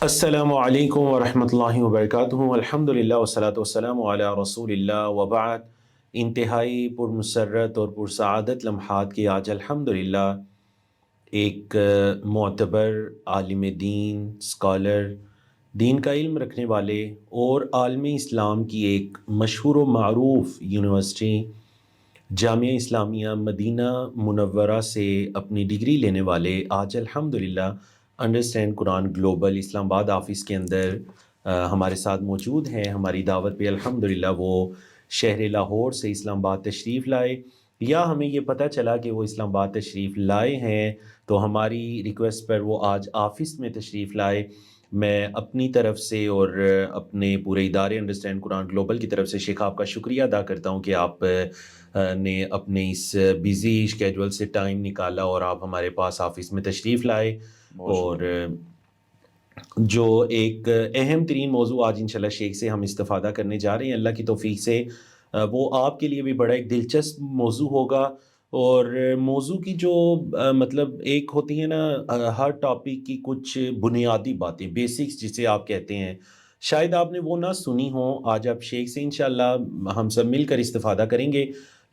السلام علیکم ورحمۃ اللہ وبرکاتہ۔ الحمدللہ والصلاۃ والسلام علی رسول اللہ وبعد۔ انتہائی پرمسرت اور پرسعادت لمحات کی آج الحمدللہ ایک معتبر عالم دین، اسکالر، دین کا علم رکھنے والے اور عالم اسلام کی ایک مشہور و معروف یونیورسٹی جامعہ اسلامیہ مدینہ منورہ سے اپنی ڈگری لینے والے آج الحمدللہ انڈرسٹینڈ قرآن گلوبل اسلام آباد آفس کے اندر ہمارے ساتھ موجود ہیں۔ ہماری دعوت پہ الحمدللہ وہ شہر لاہور سے اسلام آباد تشریف لائے، یا ہمیں یہ پتہ چلا کہ وہ اسلام آباد تشریف لائے ہیں تو ہماری ریکویسٹ پر وہ آج آفس میں تشریف لائے۔ میں اپنی طرف سے اور اپنے پورے ادارے انڈرسٹینڈ قرآن گلوبل کی طرف سے شیخ آپ کا شکریہ ادا کرتا ہوں کہ آپ نے اپنے اس بیزی شیڈول سے ٹائم نکالا اور آپ ہمارے پاس آفس میں تشریف لائے۔ اور جو ایک اہم ترین موضوع آج انشاءاللہ شیخ سے ہم استفادہ کرنے جا رہے ہیں اللہ کی توفیق سے، وہ آپ کے لیے بھی بڑا ایک دلچسپ موضوع ہوگا۔ اور موضوع کی جو مطلب ایک ہوتی ہے نا ہر ٹاپک کی کچھ بنیادی باتیں، بیسکس جسے آپ کہتے ہیں، شاید آپ نے وہ نہ سنی ہوں۔ آج آپ شیخ سے انشاءاللہ ہم سب مل کر استفادہ کریں گے،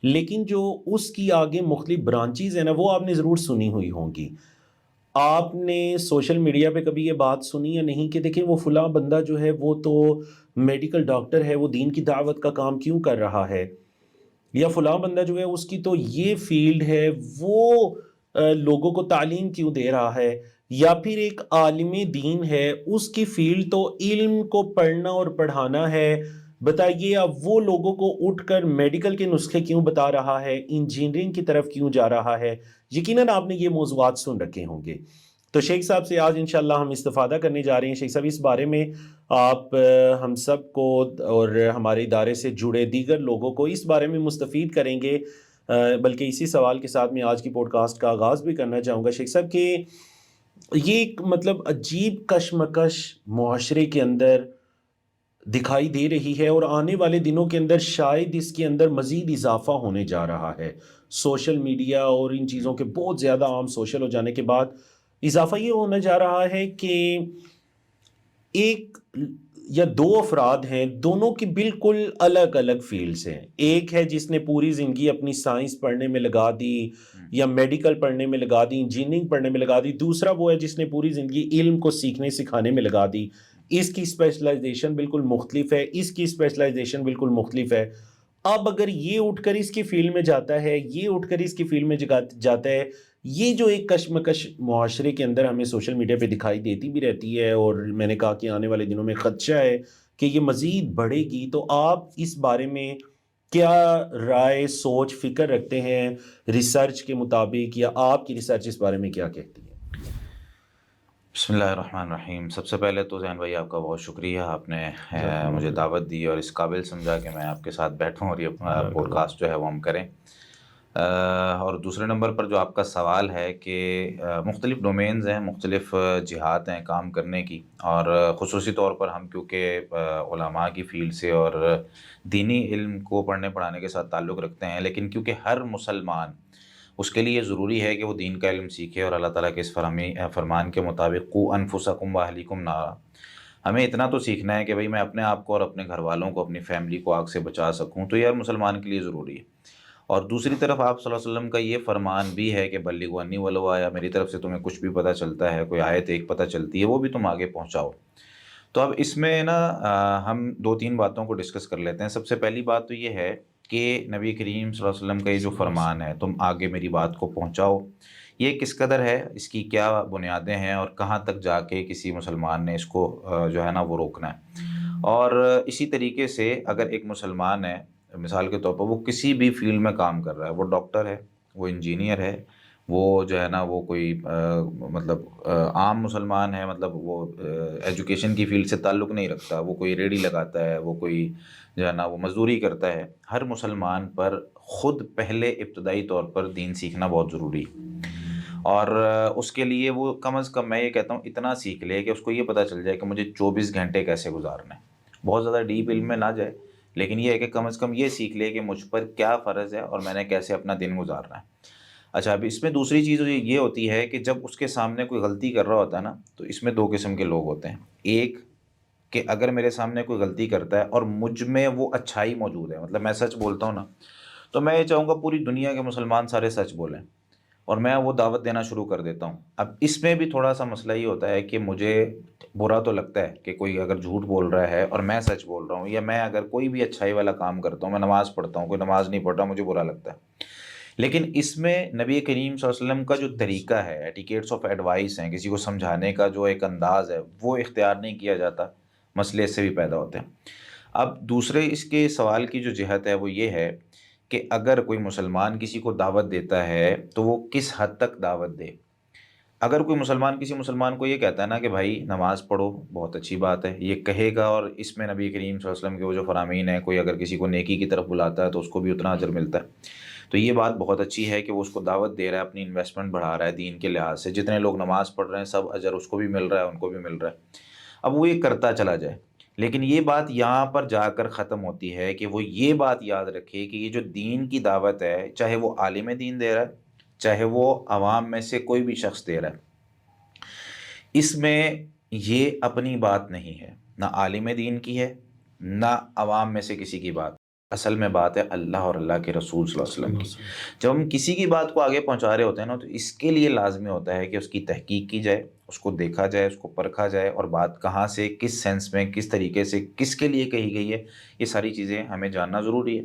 لیکن جو اس کی آگے مختلف برانچیز ہیں نا وہ آپ نے ضرور سنی ہوئی ہوں گی۔ آپ نے سوشل میڈیا پہ کبھی یہ بات سنی یا نہیں کہ دیکھیں وہ فلاں بندہ جو ہے وہ تو میڈیکل ڈاکٹر ہے، وہ دین کی دعوت کا کام کیوں کر رہا ہے؟ یا فلاں بندہ جو ہے اس کی تو یہ فیلڈ ہے، وہ لوگوں کو تعلیم کیوں دے رہا ہے؟ یا پھر ایک عالم دین ہے، اس کی فیلڈ تو علم کو پڑھنا اور پڑھانا ہے، بتائیے اب وہ لوگوں کو اٹھ کر میڈیکل کے نسخے کیوں بتا رہا ہے، انجینئرنگ کی طرف کیوں جا رہا ہے؟ یقیناً آپ نے یہ موضوعات سن رکھے ہوں گے۔ تو شیخ صاحب سے آج انشاءاللہ ہم استفادہ کرنے جا رہے ہیں۔ شیخ صاحب اس بارے میں آپ ہم سب کو اور ہمارے ادارے سے جڑے دیگر لوگوں کو اس بارے میں مستفید کریں گے، بلکہ اسی سوال کے ساتھ میں آج کی پوڈ کاسٹ کا آغاز بھی کرنا چاہوں گا شیخ صاحب کہ یہ ایک مطلب عجیب کشمکش معاشرے کے اندر دکھائی دے رہی ہے، اور آنے والے دنوں کے اندر شاید اس کے اندر مزید اضافہ ہونے جا رہا ہے۔ سوشل میڈیا اور ان چیزوں کے بہت زیادہ عام سوشل ہو جانے کے بعد اضافہ یہ ہونے جا رہا ہے کہ ایک یا دو افراد ہیں، دونوں کی بالکل الگ الگ فیلڈز ہیں۔ ایک ہے جس نے پوری زندگی اپنی سائنس پڑھنے میں لگا دی یا میڈیکل پڑھنے میں لگا دی، انجینئرنگ پڑھنے میں لگا دی۔ دوسرا وہ ہے جس نے پوری زندگی علم کو سیکھنے سکھانے میں لگا دی۔ اس کی اسپیشلائزیشن بالکل مختلف ہے، اس کی اسپیشلائزیشن بالکل مختلف ہے۔ اب اگر یہ اٹھ کر اس کی فیلڈ میں جاتا ہے، یہ اٹھ کر اس کی فیلڈ میں جاتا ہے، یہ جو ایک کشمکش معاشرے کے اندر ہمیں سوشل میڈیا پہ دکھائی دیتی بھی رہتی ہے، اور میں نے کہا کہ آنے والے دنوں میں خدشہ ہے کہ یہ مزید بڑھے گی۔ تو آپ اس بارے میں کیا رائے، سوچ، فکر رکھتے ہیں ریسرچ کے مطابق، یا آپ کی ریسرچ اس بارے میں کیا کہتی ہے؟ بسم اللہ الرحمن الرحیم۔ سب سے پہلے تو زین بھائی آپ کا بہت شکریہ، آپ نے مجھے دعوت دی اور اس قابل سمجھا کہ میں آپ کے ساتھ بیٹھوں اور یہ پوڈ کاسٹ جو ہے وہ ہم کریں۔ اور دوسرے نمبر پر جو آپ کا سوال ہے کہ مختلف ڈومینز ہیں، مختلف جہات ہیں کام کرنے کی، اور خصوصی طور پر ہم کیونکہ علماء کی فیلڈ سے اور دینی علم کو پڑھنے پڑھانے کے ساتھ تعلق رکھتے ہیں، لیکن کیونکہ ہر مسلمان اس کے لیے ضروری ہے کہ وہ دین کا علم سیکھے، اور اللہ تعالیٰ کے اس فرمان کے مطابق قُوا انفسکم واہلیکم نارا، ہمیں اتنا تو سیکھنا ہے کہ بھئی میں اپنے آپ کو اور اپنے گھر والوں کو، اپنی فیملی کو آگ سے بچا سکوں، تو یہ ہر مسلمان کے لیے ضروری ہے۔ اور دوسری طرف آپ صلی اللہ علیہ وسلم کا یہ فرمان بھی ہے کہ بلغوا عنی ولو آیا، میری طرف سے تمہیں کچھ بھی پتہ چلتا ہے، کوئی آیت ایک پتہ چلتی ہے، وہ بھی تم آگے پہنچاؤ۔ تو اب اس میں نا ہم دو تین باتوں کو ڈسکس کر لیتے ہیں۔ سب سے پہلی بات تو یہ ہے کہ نبی کریم صلی اللہ علیہ وسلم کا یہ جو فرمان ہے، تم آگے میری بات کو پہنچاؤ، یہ کس قدر ہے، اس کی کیا بنیادیں ہیں، اور کہاں تک جا کے کسی مسلمان نے اس کو جو ہے نا وہ روکنا ہے۔ اور اسی طریقے سے اگر ایک مسلمان ہے، مثال کے طور پر وہ کسی بھی فیلڈ میں کام کر رہا ہے، وہ ڈاکٹر ہے، وہ انجینئر ہے، وہ جو ہے نا وہ کوئی مطلب عام مسلمان ہے، مطلب وہ ایجوکیشن کی فیلڈ سے تعلق نہیں رکھتا، وہ کوئی ریڑھی لگاتا ہے، وہ کوئی جو ہے نا وہ مزدوری کرتا ہے، ہر مسلمان پر خود پہلے ابتدائی طور پر دین سیکھنا بہت ضروری ہے۔ اور اس کے لیے وہ کم از کم میں یہ کہتا ہوں اتنا سیکھ لے کہ اس کو یہ پتہ چل جائے کہ مجھے 24 گھنٹے کیسے گزارنے ہیں۔ بہت زیادہ ڈیپ علم میں نہ جائے، لیکن یہ ہے کہ کم از کم یہ سیکھ لے کہ مجھ پر کیا فرض ہے اور میں نے کیسے اپنا دن گزارنا ہے۔ اچھا، اب اس میں دوسری چیز یہ ہوتی ہے کہ جب اس کے سامنے کوئی غلطی کر رہا ہوتا ہے نا، تو اس میں دو قسم کے لوگ ہوتے ہیں. ایک کہ اگر میرے سامنے کوئی غلطی کرتا ہے اور مجھ میں وہ اچھائی موجود ہے، مطلب میں سچ بولتا ہوں نا، تو میں یہ چاہوں گا پوری دنیا کے مسلمان سارے سچ بولیں، اور میں وہ دعوت دینا شروع کر دیتا ہوں. اب اس میں بھی تھوڑا سا مسئلہ یہ ہوتا ہے کہ مجھے برا تو لگتا ہے کہ کوئی اگر جھوٹ بول رہا ہے اور میں سچ بول رہا ہوں، یا میں اگر کوئی بھی اچھائی والا کام کرتا ہوں، میں نماز پڑھتا ہوں، کوئی نماز نہیں پڑھ رہا، مجھے برا لگتا ہے. لیکن اس میں نبی کریم صلی اللہ علیہ وسلم کا جو طریقہ ہے، ایٹیکیٹس آف ایڈوائس ہیں، کسی کو سمجھانے کا جو ایک انداز ہے، وہ اختیار نہیں کیا جاتا، مسئلے اس سے بھی پیدا ہوتے ہیں. اب دوسرے اس کے سوال کی جو جہت ہے وہ یہ ہے کہ اگر کوئی مسلمان کسی کو دعوت دیتا ہے تو وہ کس حد تک دعوت دے. اگر کوئی مسلمان کسی مسلمان کو یہ کہتا ہے نا کہ بھائی نماز پڑھو، بہت اچھی بات ہے، یہ کہے گا، اور اس میں نبی کریم صلی اللہ علیہ وسلم کے وہ جو فرامین ہیں، کوئی اگر کسی کو نیکی کی طرف بلاتا ہے تو اس کو بھی اتنا اجر ملتا ہے، تو یہ بات بہت اچھی ہے کہ وہ اس کو دعوت دے رہا ہے، اپنی انویسٹمنٹ بڑھا رہا ہے دین کے لحاظ سے. جتنے لوگ نماز پڑھ رہے ہیں سب اجر اس کو بھی مل رہا ہے، ان کو بھی مل رہا ہے. اب وہ یہ کرتا چلا جائے، لیکن یہ بات یہاں پر جا کر ختم ہوتی ہے کہ وہ یہ بات یاد رکھے کہ یہ جو دین کی دعوت ہے، چاہے وہ عالم دین دے رہا ہے، چاہے وہ عوام میں سے کوئی بھی شخص دے رہا ہے، اس میں یہ اپنی بات نہیں ہے، نہ عالم دین کی ہے، نہ عوام میں سے کسی کی بات. اصل میں بات ہے اللہ اور اللہ کے رسول صلی اللہ علیہ وسلم کی. جب ہم کسی کی بات کو آگے پہنچا رہے ہوتے ہیں نا، تو اس کے لیے لازمی ہوتا ہے کہ اس کی تحقیق کی جائے، اس کو دیکھا جائے، اس کو پرکھا جائے، اور بات کہاں سے، کس سینس میں، کس طریقے سے، کس کے لیے کہی گئی ہے، یہ ساری چیزیں ہمیں جاننا ضروری ہے.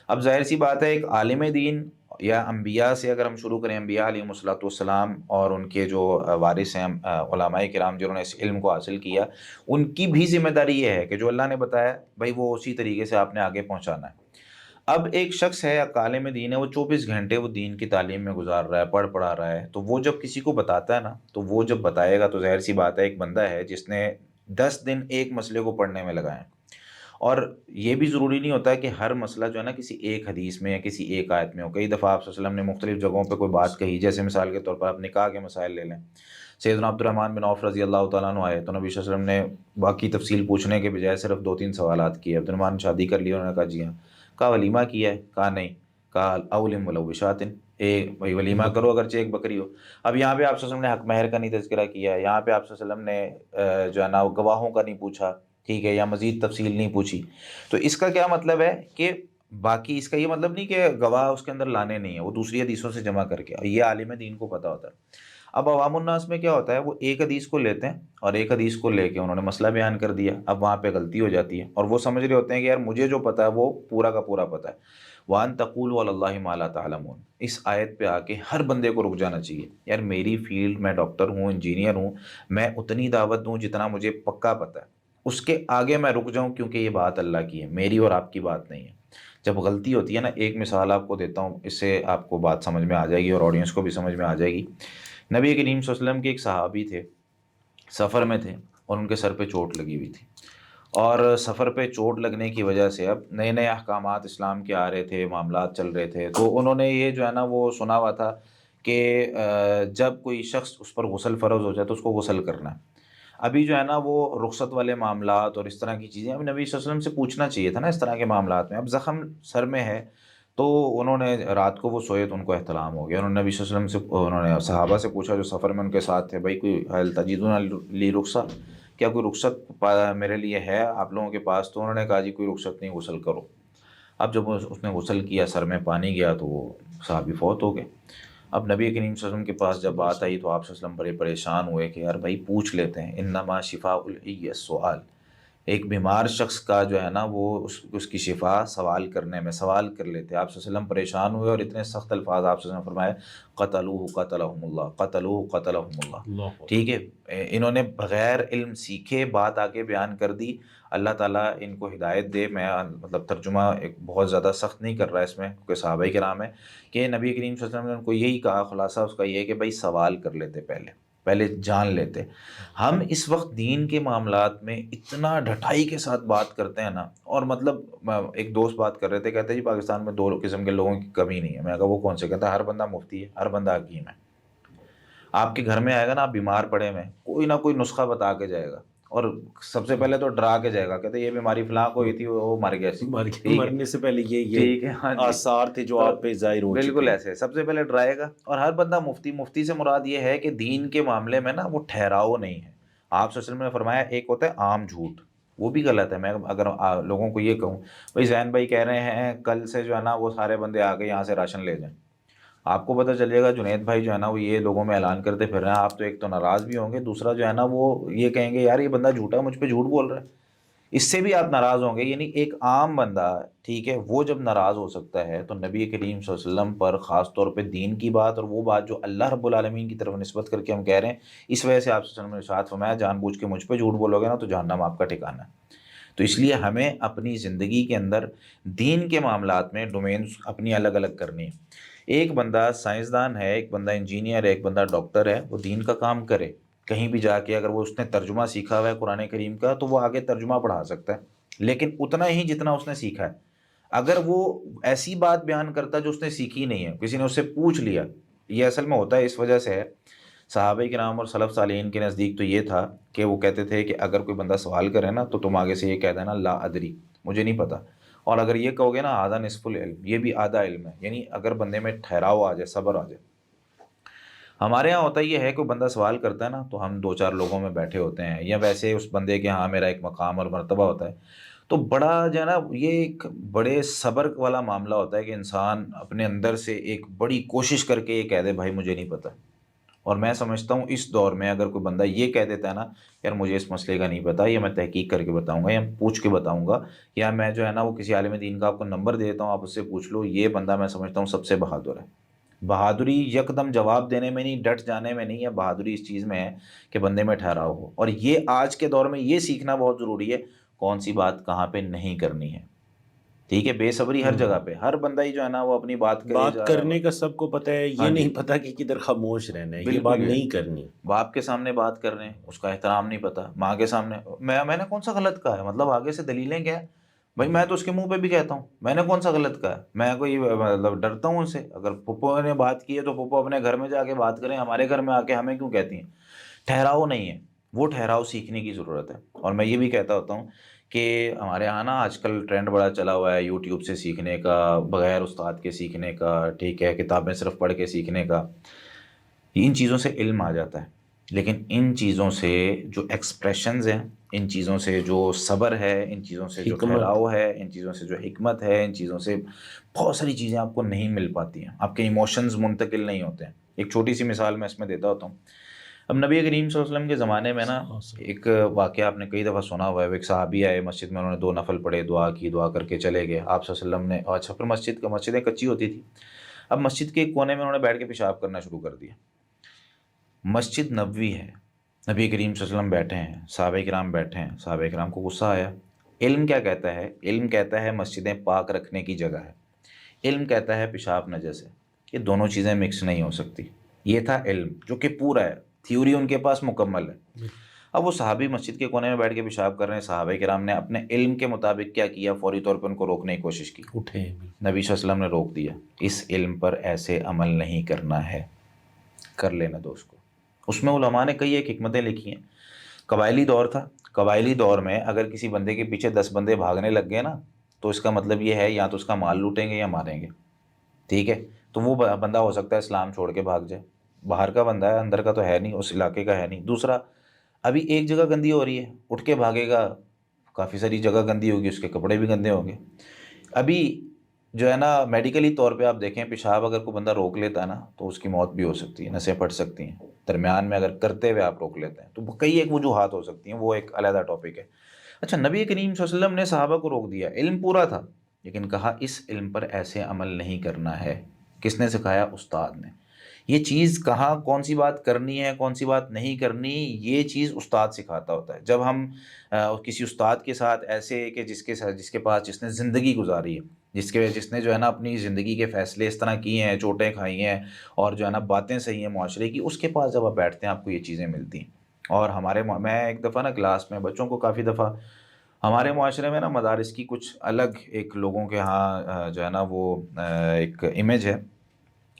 اب ظاہر سی بات ہے، ایک عالم دین یا انبیاء سے اگر ہم شروع کریں، انبیاء علیہ الصلوۃ والسلام اور ان کے جو وارث ہیں علماء کرام جنہوں نے اس علم کو حاصل کیا، ان کی بھی ذمہ داری یہ ہے کہ جو اللہ نے بتایا بھائی وہ اسی طریقے سے آپ نے آگے پہنچانا ہے. اب ایک شخص ہے، عالم دین ہے، وہ 24 گھنٹے وہ دین کی تعلیم میں گزار رہا ہے، پڑھا رہا ہے، تو وہ جب کسی کو بتاتا ہے نا، تو وہ جب بتائے گا تو ظاہر سی بات ہے ایک بندہ ہے جس نے 10 دن ایک مسئلے کو پڑھنے میں لگائے ہیں. اور یہ بھی ضروری نہیں ہوتا ہے کہ ہر مسئلہ جو ہے نا کسی ایک حدیث میں یا کسی ایک آیت میں ہو. کئی دفعہ آپ صلی اللہ علیہ وسلم نے مختلف جگہوں پہ کوئی بات کہی، جیسے مثال کے طور پر آپ نکاح کے مسائل لے لیں. سیدنا عبد الرحمن بن عوف رضی اللہ تعالیٰ عنہ آئے تو نبی صلی اللہ علیہ وسلم نے باقی تفصیل پوچھنے کے بجائے صرف 2-3 سوالات کیے. عبد الرحمن شادی کر لی؟ انہوں نے کہا جی ہاں. کہا ولیمہ کیا ہے؟ کہا نہیں. کہا اولم ولو بشاتن، بھائی ولیمہ کرو اگرچہ ایک بکری ہو. اب یہاں پہ آپ صلی اللہ علیہ وسلم نے حق مہر کا نہیں تذکرہ کیا، یہاں پہ آپ صلی اللہ علیہ وسلم نے جو ہے نا گواہوں کا نہیں پوچھا، ٹھیک ہے، یا مزید تفصیل نہیں پوچھی. تو اس کا کیا مطلب ہے کہ باقی اس کا یہ مطلب نہیں کہ گواہ اس کے اندر لانے نہیں ہیں، وہ دوسری حدیثوں سے جمع کر کے، یہ عالم دین کو پتہ ہوتا ہے. اب عوام الناس میں کیا ہوتا ہے، وہ ایک حدیث کو لیتے ہیں اور ایک حدیث کو لے کے انہوں نے مسئلہ بیان کر دیا. اب وہاں پہ غلطی ہو جاتی ہے اور وہ سمجھ رہے ہوتے ہیں کہ یار مجھے جو پتہ ہے وہ پورا کا پورا پتہ ہے. وَأَن تَقُولُوا عَلَى اللَّهِ مَا لَا تَعْلَمُونَ، اس آیت پہ آ کے ہر بندے کو رک جانا چاہیے. یار میری فیلڈ، میں ڈاکٹر ہوں، انجینئر ہوں، میں اتنی دعوت دوں جتنا مجھے پکا پتہ ہے، اس کے آگے میں رک جاؤں کیونکہ یہ بات اللہ کی ہے، میری اور آپ کی بات نہیں ہے. جب غلطی ہوتی ہے نا، ایک مثال آپ کو دیتا ہوں، اس سے آپ کو بات سمجھ میں آ جائے گی اور آڈینس کو بھی سمجھ میں آ جائے گی. نبی کریم صلی اللہ علیہ وسلم کے ایک صحابی تھے، سفر میں تھے اور ان کے سر پہ چوٹ لگی ہوئی تھی. اور سفر پہ چوٹ لگنے کی وجہ سے اب نئے نئے احکامات اسلام کے آ رہے تھے، معاملات چل رہے تھے، تو انہوں نے یہ جو ہے نا وہ سنا ہوا تھا کہ جب کوئی شخص اس پر غسل فرض ہو جائے تو اس کو غسل کرنا ہے. ابھی جو ہے نا وہ رخصت والے معاملات اور اس طرح کی چیزیں ابھی نبی صلی اللہ علیہ وسلم سے پوچھنا چاہیے تھا نا اس طرح کے معاملات میں. اب زخم سر میں ہے تو انہوں نے رات کو وہ سوئے تو ان کو احتلام ہو گیا. انہوں نے نبی صلی اللہ علیہ وسلم سے، انہوں نے صحابہ سے پوچھا جو سفر میں ان کے ساتھ تھے، بھائی کوئی هل تجدون لی رخصہ، کیا کوئی رخصت میرے لیے ہے آپ لوگوں کے پاس؟ تو انہوں نے کہا جی کوئی رخصت نہیں، غسل کرو. اب جب اس نے غسل کیا، سر میں پانی گیا تو وہ صحابی فوت ہو گئے. اب نبی کریم صلی اللہ علیہ وسلم کے پاس جب بات آئی تو آپ صلی اللہ علیہ وسلم بڑے پریشان ہوئے کہ یار بھائی پوچھ لیتے ہیں، انما شفاء العی السؤال، ایک بیمار شخص کا جو ہے نا وہ اس کی شفا سوال کرنے میں، سوال کر لیتے. آپ صلی اللہ علیہ وسلم پریشان ہوئے اور اتنے سخت الفاظ آپ صلی اللہ علیہ وسلم فرمائے، قتلوہ قتلہم اللہ، قتلوہ قتلہم اللہ. ٹھیک ہے، انہوں نے بغیر علم سیکھے بات آگے بیان کر دی. اللہ تعالیٰ ان کو ہدایت دے. میں مطلب ترجمہ ایک بہت زیادہ سخت نہیں کر رہا اس میں کیونکہ صحابہ کرام ہے کہ نبی کریم صلی اللہ علیہ وسلم نے ان کو یہی کہا، خلاصہ اس کا یہ ہے کہ بھائی سوال کر لیتے، پہلے جان لیتے. ہم اس وقت دین کے معاملات میں اتنا ڈھٹائی کے ساتھ بات کرتے ہیں نا، اور مطلب ایک دوست بات کر رہے تھے، کہتے ہیں جی پاکستان میں 2 قسم کے لوگوں کی کمی نہیں ہے. میں کہا وہ کون سے؟ کہتا ہے ہر بندہ مفتی ہے، ہر بندہ حکیم ہے. آپ کے گھر میں آئے گا نا، آپ بیمار پڑے میں، کوئی نہ کوئی نسخہ بتا کے جائے گا اور سب سے پہلے تو ڈرا کے جائے گا، کہتے یہ بیماری فلاں کو ہوئی تھی، وہ مر گیا سی، مرنے سے پہلے یہ ٹھیک ہے، ہاں جی، آثار تھے جو تو آپ پہ ظاہر ہو چکے بالکل ہیں۔ ایسے سب سے پہلے ڈرائے گا۔ اور ہر بندہ مفتی سے مراد یہ ہے کہ دین کے معاملے میں نا وہ ٹھہراؤ نہیں ہے۔ آپ صلی اللہ علیہ وسلم نے فرمایا ایک ہوتا ہے عام جھوٹ، وہ بھی غلط ہے۔ میں اگر لوگوں کو یہ کہوں بھائی زین بھائی کہہ رہے ہیں کل سے جو ہے نا وہ سارے بندے آ کے یہاں سے راشن لے جائیں، آپ کو پتہ چلے گا جنید بھائی جو ہے نا وہ یہ لوگوں میں اعلان کرتے پھر رہے ہیں، آپ تو ایک تو ناراض بھی ہوں گے، دوسرا جو ہے نا وہ یہ کہیں گے یار یہ بندہ جھوٹا ہے، مجھ پہ جھوٹ بول رہا ہے، اس سے بھی آپ ناراض ہوں گے۔ یعنی ایک عام بندہ، ٹھیک ہے، وہ جب ناراض ہو سکتا ہے تو نبی کریم صلی اللہ علیہ وسلم پر خاص طور پہ دین کی بات اور وہ بات جو اللہ رب العالمین کی طرف نسبت کر کے ہم کہہ رہے ہیں، اس وجہ سے آپ صلی اللہ علیہ وسلم نے ارشاد فرمایا جان بوجھ کے مجھ پہ جھوٹ بولو گے نا تو جہنم آپ کا ٹھکانہ ہے۔ تو اس لیے ہمیں اپنی زندگی کے اندر دین کے معاملات میں ڈومینز اپنی الگ الگ کرنی ہے۔ ایک بندہ سائنسدان ہے، ایک بندہ انجینئر ہے، ایک بندہ ڈاکٹر ہے، وہ دین کا کام کرے، کہیں بھی جا کے اگر وہ اس نے ترجمہ سیکھا ہوا ہے قرآن کریم کا تو وہ آگے ترجمہ پڑھا سکتا ہے، لیکن اتنا ہی جتنا اس نے سیکھا ہے۔ اگر وہ ایسی بات بیان کرتا ہے جو اس نے سیکھی نہیں ہے، کسی نے اس سے پوچھ لیا، یہ اصل میں ہوتا ہے اس وجہ سے ہے، صحابہ کرام اور سلف صالحین کے نزدیک تو یہ تھا کہ وہ کہتے تھے کہ اگر کوئی بندہ سوال کرے نا تو تم آگے سے یہ کہہ دینا لا ادری، مجھے نہیں پتا، اور اگر یہ کہو گے نا آدھا نصف العلم، یہ بھی آدھا علم ہے، یعنی اگر بندے میں ٹھہراؤ آ جائے، صبر آ جائے۔ ہمارے ہاں ہوتا یہ ہے کہ بندہ سوال کرتا ہے نا تو ہم دو چار لوگوں میں بیٹھے ہوتے ہیں، یا ویسے اس بندے کے ہاں میرا ایک مقام اور مرتبہ ہوتا ہے، تو بڑا جو ہے نا یہ ایک بڑے صبر والا معاملہ ہوتا ہے کہ انسان اپنے اندر سے ایک بڑی کوشش کر کے یہ کہہ دے بھائی مجھے نہیں پتہ۔ اور میں سمجھتا ہوں اس دور میں اگر کوئی بندہ یہ کہہ دیتا ہے نا یار مجھے اس مسئلے کا نہیں پتہ، یا میں تحقیق کر کے بتاؤں گا یا پوچھ کے بتاؤں گا، یا میں جو ہے نا وہ کسی عالم دین کا آپ کو نمبر دیتا ہوں آپ اس سے پوچھ لو، یہ بندہ میں سمجھتا ہوں سب سے بہادر ہے۔ بہادری یکدم جواب دینے میں نہیں، ڈٹ جانے میں نہیں ہے، بہادری اس چیز میں ہے کہ بندے میں ٹھہراؤ ہو۔ اور یہ آج کے دور میں یہ سیکھنا بہت ضروری ہے کون سی بات کہاں پہ نہیں کرنی ہے، ٹھیک ہے، بے صبری ہر جگہ پہ، ہر بندہ ہی جو ہے نا وہ اپنی بات کرے بات جا رہا کرنے ہے۔ کا سب کو پتہ ہے، یہ ہاں جی، نہیں پتہ کہ کدھر خاموش رہنا ہے، یہ بالکل بات نہیں کرنی۔ باپ کے سامنے بات کر رہے ہیں اس کا احترام نہیں پتا، ماں کے سامنے میں نے کون سا غلط کہا ہے، مطلب آگے سے دلیلیں کیا ہے بھائی، میں تو اس کے منہ پہ بھی کہتا ہوں میں نے کون سا غلط کہا ہے، میں کوئی مطلب ڈرتا ہوں ان سے؟ اگر پھپھو نے بات کی ہے تو پھپھو اپنے گھر میں جا کے بات کریں، ہمارے گھر میں آ کے ہمیں کیوں کہتی ہیں؟ ٹھہراؤ نہیں ہے، وہ ٹھہراؤ سیکھنے کی ضرورت ہے۔ اور میں یہ بھی کہتا ہوتا ہوں کہ ہمارے یہاں نا آج کل ٹرینڈ بڑا چلا ہوا ہے یوٹیوب سے سیکھنے کا، بغیر استاد کے سیکھنے کا، ٹھیک ہے، کتابیں صرف پڑھ کے سیکھنے کا۔ ان چیزوں سے علم آ جاتا ہے، لیکن ان چیزوں سے جو ایکسپریشنز ہیں، ان چیزوں سے جو صبر ہے، ان چیزوں سے جو حکمت، ٹھہراؤ ہے، ان چیزوں سے جو حکمت ہے، ان چیزوں سے بہت ساری چیزیں آپ کو نہیں مل پاتی ہیں، آپ کے ایموشنز منتقل نہیں ہوتے ہیں۔ ایک چھوٹی سی مثال میں اس میں دیتا ہوتا ہوں۔ اب نبی کریم صلی اللہ علیہ وسلم کے زمانے میں نا ایک واقعہ آپ نے کئی دفعہ سنا ہوا ہے، ایک صحابی آئے مسجد میں، انہوں نے 2 نفل پڑھے، دعا کی، دعا کر کے چلے گئے۔ آپ صلی اللہ علیہ وسلم نے اچھا پھر مسجدیں کچی ہوتی تھی، اب مسجد کے ایک کونے میں انہوں نے بیٹھ کے پیشاب کرنا شروع کر دیا۔ مسجد نبوی ہے، نبی کریم صلی اللہ علیہ وسلم بیٹھے ہیں، صحابہ کرام بیٹھے ہیں، صحابہ کرام کو غصہ آیا۔ علم کیا کہتا ہے؟ علم کہتا ہے مسجدیں پاک رکھنے کی جگہ ہے، علم کہتا ہے پیشاب نجس ہے، یہ دونوں چیزیں مکس نہیں ہو سکتی۔ یہ تھا علم جو کہ پورا ہے، تھیوری ان کے پاس مکمل ہے۔ اب وہ صحابی مسجد کے کونے میں بیٹھ کے پیشاب کر رہے ہیں، صحابہ کرام نے اپنے علم کے مطابق کیا کیا؟ فوری طور پر ان کو روکنے کی کوشش کی، اٹھے۔ نبی صلی اللہ علیہ وسلم نے روک دیا، اس علم پر ایسے عمل نہیں کرنا ہے، کر لینا دو اس کو۔ اس میں علماء نے کئی ایک حکمتیں لکھی ہیں۔ قبائلی دور تھا، قبائلی دور میں اگر کسی بندے کے پیچھے 10 بندے بھاگنے لگ گئے نا تو اس کا مطلب یہ ہے یا تو اس کا مال لوٹیں گے یا ماریں گے، ٹھیک ہے؟ تو وہ بندہ ہو سکتا ہے اسلام چھوڑ کے بھاگ جائے، باہر کا بندہ ہے، اندر کا تو ہے نہیں، اس علاقے کا ہے نہیں۔ دوسرا، ابھی ایک جگہ گندی ہو رہی ہے، اٹھ کے بھاگے گا، کافی ساری جگہ گندی ہوگی، اس کے کپڑے بھی گندے ہوں گے۔ ابھی جو ہے نا میڈیکلی طور پہ آپ دیکھیں پیشاب اگر کوئی بندہ روک لیتا ہے نا تو اس کی موت بھی ہو سکتی ہے، نسیں پھٹ سکتی ہیں، درمیان میں اگر کرتے ہوئے آپ روک لیتے ہیں تو کئی ایک وجوہات ہو سکتی ہیں، وہ ایک علیحدہ ٹاپک ہے۔ اچھا، نبی کریم صلی اللہ علیہ وسلم نے صحابہ کو روک دیا، علم پورا تھا، لیکن کہا اس علم پر ایسے عمل نہیں کرنا ہے۔ کس نے سکھایا؟ استاد نے۔ یہ چیز کہاں کون سی بات کرنی ہے کون سی بات نہیں کرنی، یہ چیز استاد سکھاتا ہوتا ہے۔ جب ہم کسی استاد کے ساتھ ایسے کہ جس کے پاس جس نے زندگی گزاری ہے، جس نے جو ہے نا اپنی زندگی کے فیصلے اس طرح کیے ہیں، چوٹیں کھائی ہیں، اور جو ہے نا باتیں صحیح ہیں معاشرے کی، اس کے پاس جب آپ بیٹھتے ہیں آپ کو یہ چیزیں ملتی ہیں۔ اور میں ایک دفعہ نا کلاس میں بچوں کو کافی دفعہ ہمارے معاشرے میں نا مدارس کی کچھ الگ ایک لوگوں کے ہاں جو ہے نا وہ ایک امیج ہے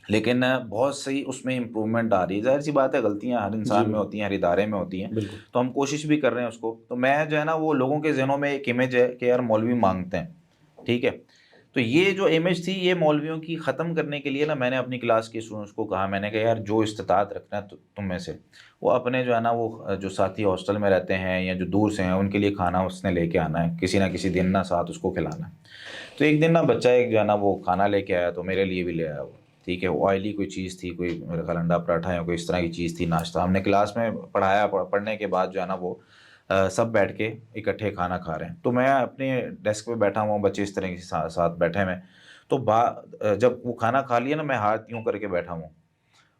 لیکن بہت صحیح اس میں امپرومنٹ آ رہی ہے. ظاہر سی بات ہے غلطیاں ہر انسان میں ہوتی ہیں، ہر ادارے میں ہوتی ہیں، بالکل تو ہم کوشش بھی کر رہے ہیں اس کو. تو میں جو ہے نا وہ لوگوں کے ذہنوں میں ایک امیج ہے کہ یار مولوی مانگتے ہیں، ٹھیک ہے. تو یہ جو امیج تھی یہ مولویوں کی ختم کرنے کے لیے نا میں نے اپنی کلاس کے اسٹوڈنٹس کو کہا، میں نے کہا یار جو استطاعت رکھنا ہے تم میں سے، وہ اپنے جو ہے نا وہ جو ساتھی ہاسٹل میں رہتے ہیں یا جو دور سے ہیں ان کے لیے کھانا اس نے لے کے آنا ہے، کسی نہ کسی دن نا ساتھ اس کو کھلانا ہے. تو ایک دن نا بچہ ایک جو ہے نا وہ کھانا لے کے آیا، تو میرے لیے بھی لے آیا وہ، ٹھیک ہے. وہ آئلی کوئی چیز تھی، کوئی میرے خیال انڈا پراٹھا یا کوئی اس طرح کی چیز تھی، ناشتہ. ہم نے کلاس میں پڑھایا، پڑھنے کے بعد جو ہے نا وہ سب بیٹھ کے اکٹھے کھانا کھا رہے ہیں. تو میں اپنے ڈیسک پہ بیٹھا ہوا ہوں، بچے اس طرح کے ساتھ بیٹھے ہوئے. تو جب وہ کھانا کھا لیا نا، میں ہاتھ یوں کر کے بیٹھا ہوں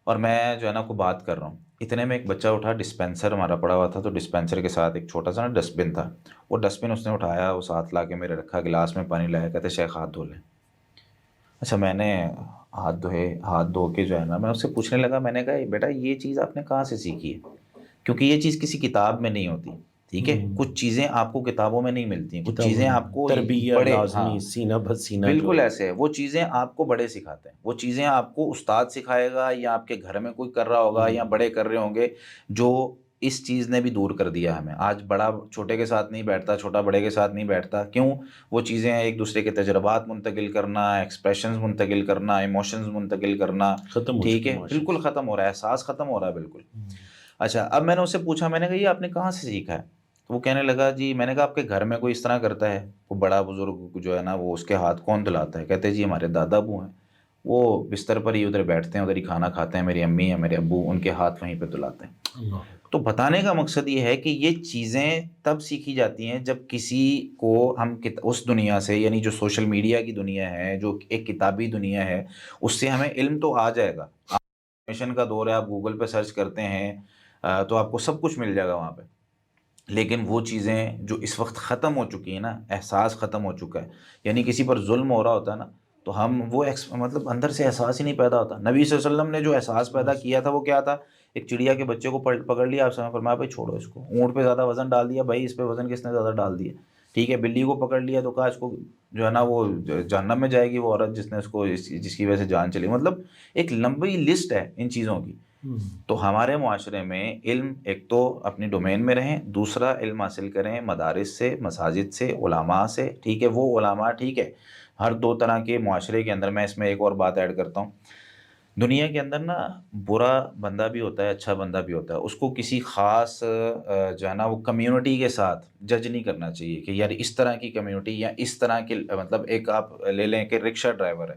اور میں جو ہے نا کو بات کر رہا ہوں. اتنے میں ایک بچہ اٹھا، ڈسپینسر ہمارا پڑا ہوا تھا، تو ڈسپینسر کے ساتھ ایک چھوٹا سا نا ڈسٹ بن تھا. وہ ڈسٹ بن اس نے اٹھایا، وہ ساتھ لا کے میرے رکھا، گلاس میں پانی لایا، کہتے شیخ ہاتھ دھو لیں. اچھا میں نے ہاتھ دھو کے جو ہے نا میں اس سے پوچھنے لگا، میں نے کہا بیٹا یہ چیز آپ نے کہاں سے سیکھی ہے؟ کیونکہ یہ چیز کسی کتاب میں نہیں ہوتی، ٹھیک ہے. کچھ چیزیں آپ کو کتابوں میں نہیں ملتی ہیں، کچھ چیزیں آپ کو تربیت بڑے، ہاں لازمی سینہ بہ سینہ جو بالکل ہے. ایسے ہے. وہ چیزیں آپ کو بڑے سکھاتے ہیں، وہ چیزیں آپ کو استاد سکھائے گا یا آپ کے گھر میں کوئی کر رہا ہوگا یا بڑے کر رہے ہوں گے. جو اس چیز نے بھی دور کر دیا ہمیں. آج بڑا چھوٹے کے ساتھ نہیں بیٹھتا، چھوٹا بڑے کے ساتھ نہیں بیٹھتا. کیوں؟ وہ چیزیں ایک دوسرے کے تجربات منتقل کرنا، ایکسپریشنز منتقل کرنا، ایموشنز منتقل کرنا، ختم ہو ٹھیک چکی ہے، معاشرے بالکل ختم ہو رہا ہے، احساس ختم ہو رہا ہے بالکل. اچھا اب میں نے اس سے پوچھا، میں نے کہا یہ آپ نے کہاں سے سیکھا ہے؟ تو وہ کہنے لگا جی، میں نے کہا آپ کے گھر میں کوئی اس طرح کرتا ہے؟ وہ بڑا بزرگ جو ہے نا وہ اس کے ہاتھ کون دلاتا ہے؟ کہتے جی ہمارے دادا ابو ہیں، وہ بستر پر ہی ادھر بیٹھتے ہیں، ادھر ہی کھانا کھاتے ہیں، میری امی یا میرے ابو ان کے ہاتھ وہیں پہ دلاتے ہیں. اللہ. تو بتانے کا مقصد یہ ہے کہ یہ چیزیں تب سیکھی جاتی ہیں جب کسی کو ہم اس دنیا سے، یعنی جو سوشل میڈیا کی دنیا ہے، جو ایک کتابی دنیا ہے، اس سے ہمیں علم تو آ جائے گا. انفارمیشن کا دور ہے، آپ گوگل پہ سرچ کرتے ہیں تو آپ کو سب کچھ مل جائے گا وہاں پہ. لیکن وہ چیزیں جو اس وقت ختم ہو چکی ہیں نا، احساس ختم ہو چکا ہے. یعنی کسی پر ظلم ہو رہا ہوتا ہے نا، تو ہم وہ مطلب اندر سے احساس ہی نہیں پیدا ہوتا. نبی صلی اللہ علیہ وسلم نے جو احساس پیدا کیا تھا وہ کیا تھا؟ ایک چڑیا کے بچے کو پکڑ لیا، آپ سے فرمایا بھائی چھوڑو اس کو. اونٹ پہ زیادہ وزن ڈال دیا، بھائی اس پہ وزن کس نے زیادہ ڈال دیا، ٹھیک ہے. بلی کو پکڑ لیا تو کہا اس کو جو ہے نا وہ جہنم میں جائے گی وہ عورت جس نے اس کو جس کی وجہ سے جان چلی. مطلب ایک لمبی لسٹ ہے ان چیزوں کی. تو ہمارے معاشرے میں علم ایک تو اپنی ڈومین میں رہیں، دوسرا علم حاصل کریں مدارس سے، مساجد سے، علماء سے، ٹھیک ہے. وہ علماء ٹھیک ہے ہر دو طرح کے معاشرے کے اندر. میں اس میں ایک اور بات ایڈ کرتا ہوں. دنیا کے اندر نا برا بندہ بھی ہوتا ہے، اچھا بندہ بھی ہوتا ہے. اس کو کسی خاص جو ہے نا وہ کمیونٹی کے ساتھ جج نہیں کرنا چاہیے کہ یار اس طرح کی کمیونٹی یا اس طرح کی. مطلب ایک آپ لے لیں کہ رکشہ ڈرائیور ہے،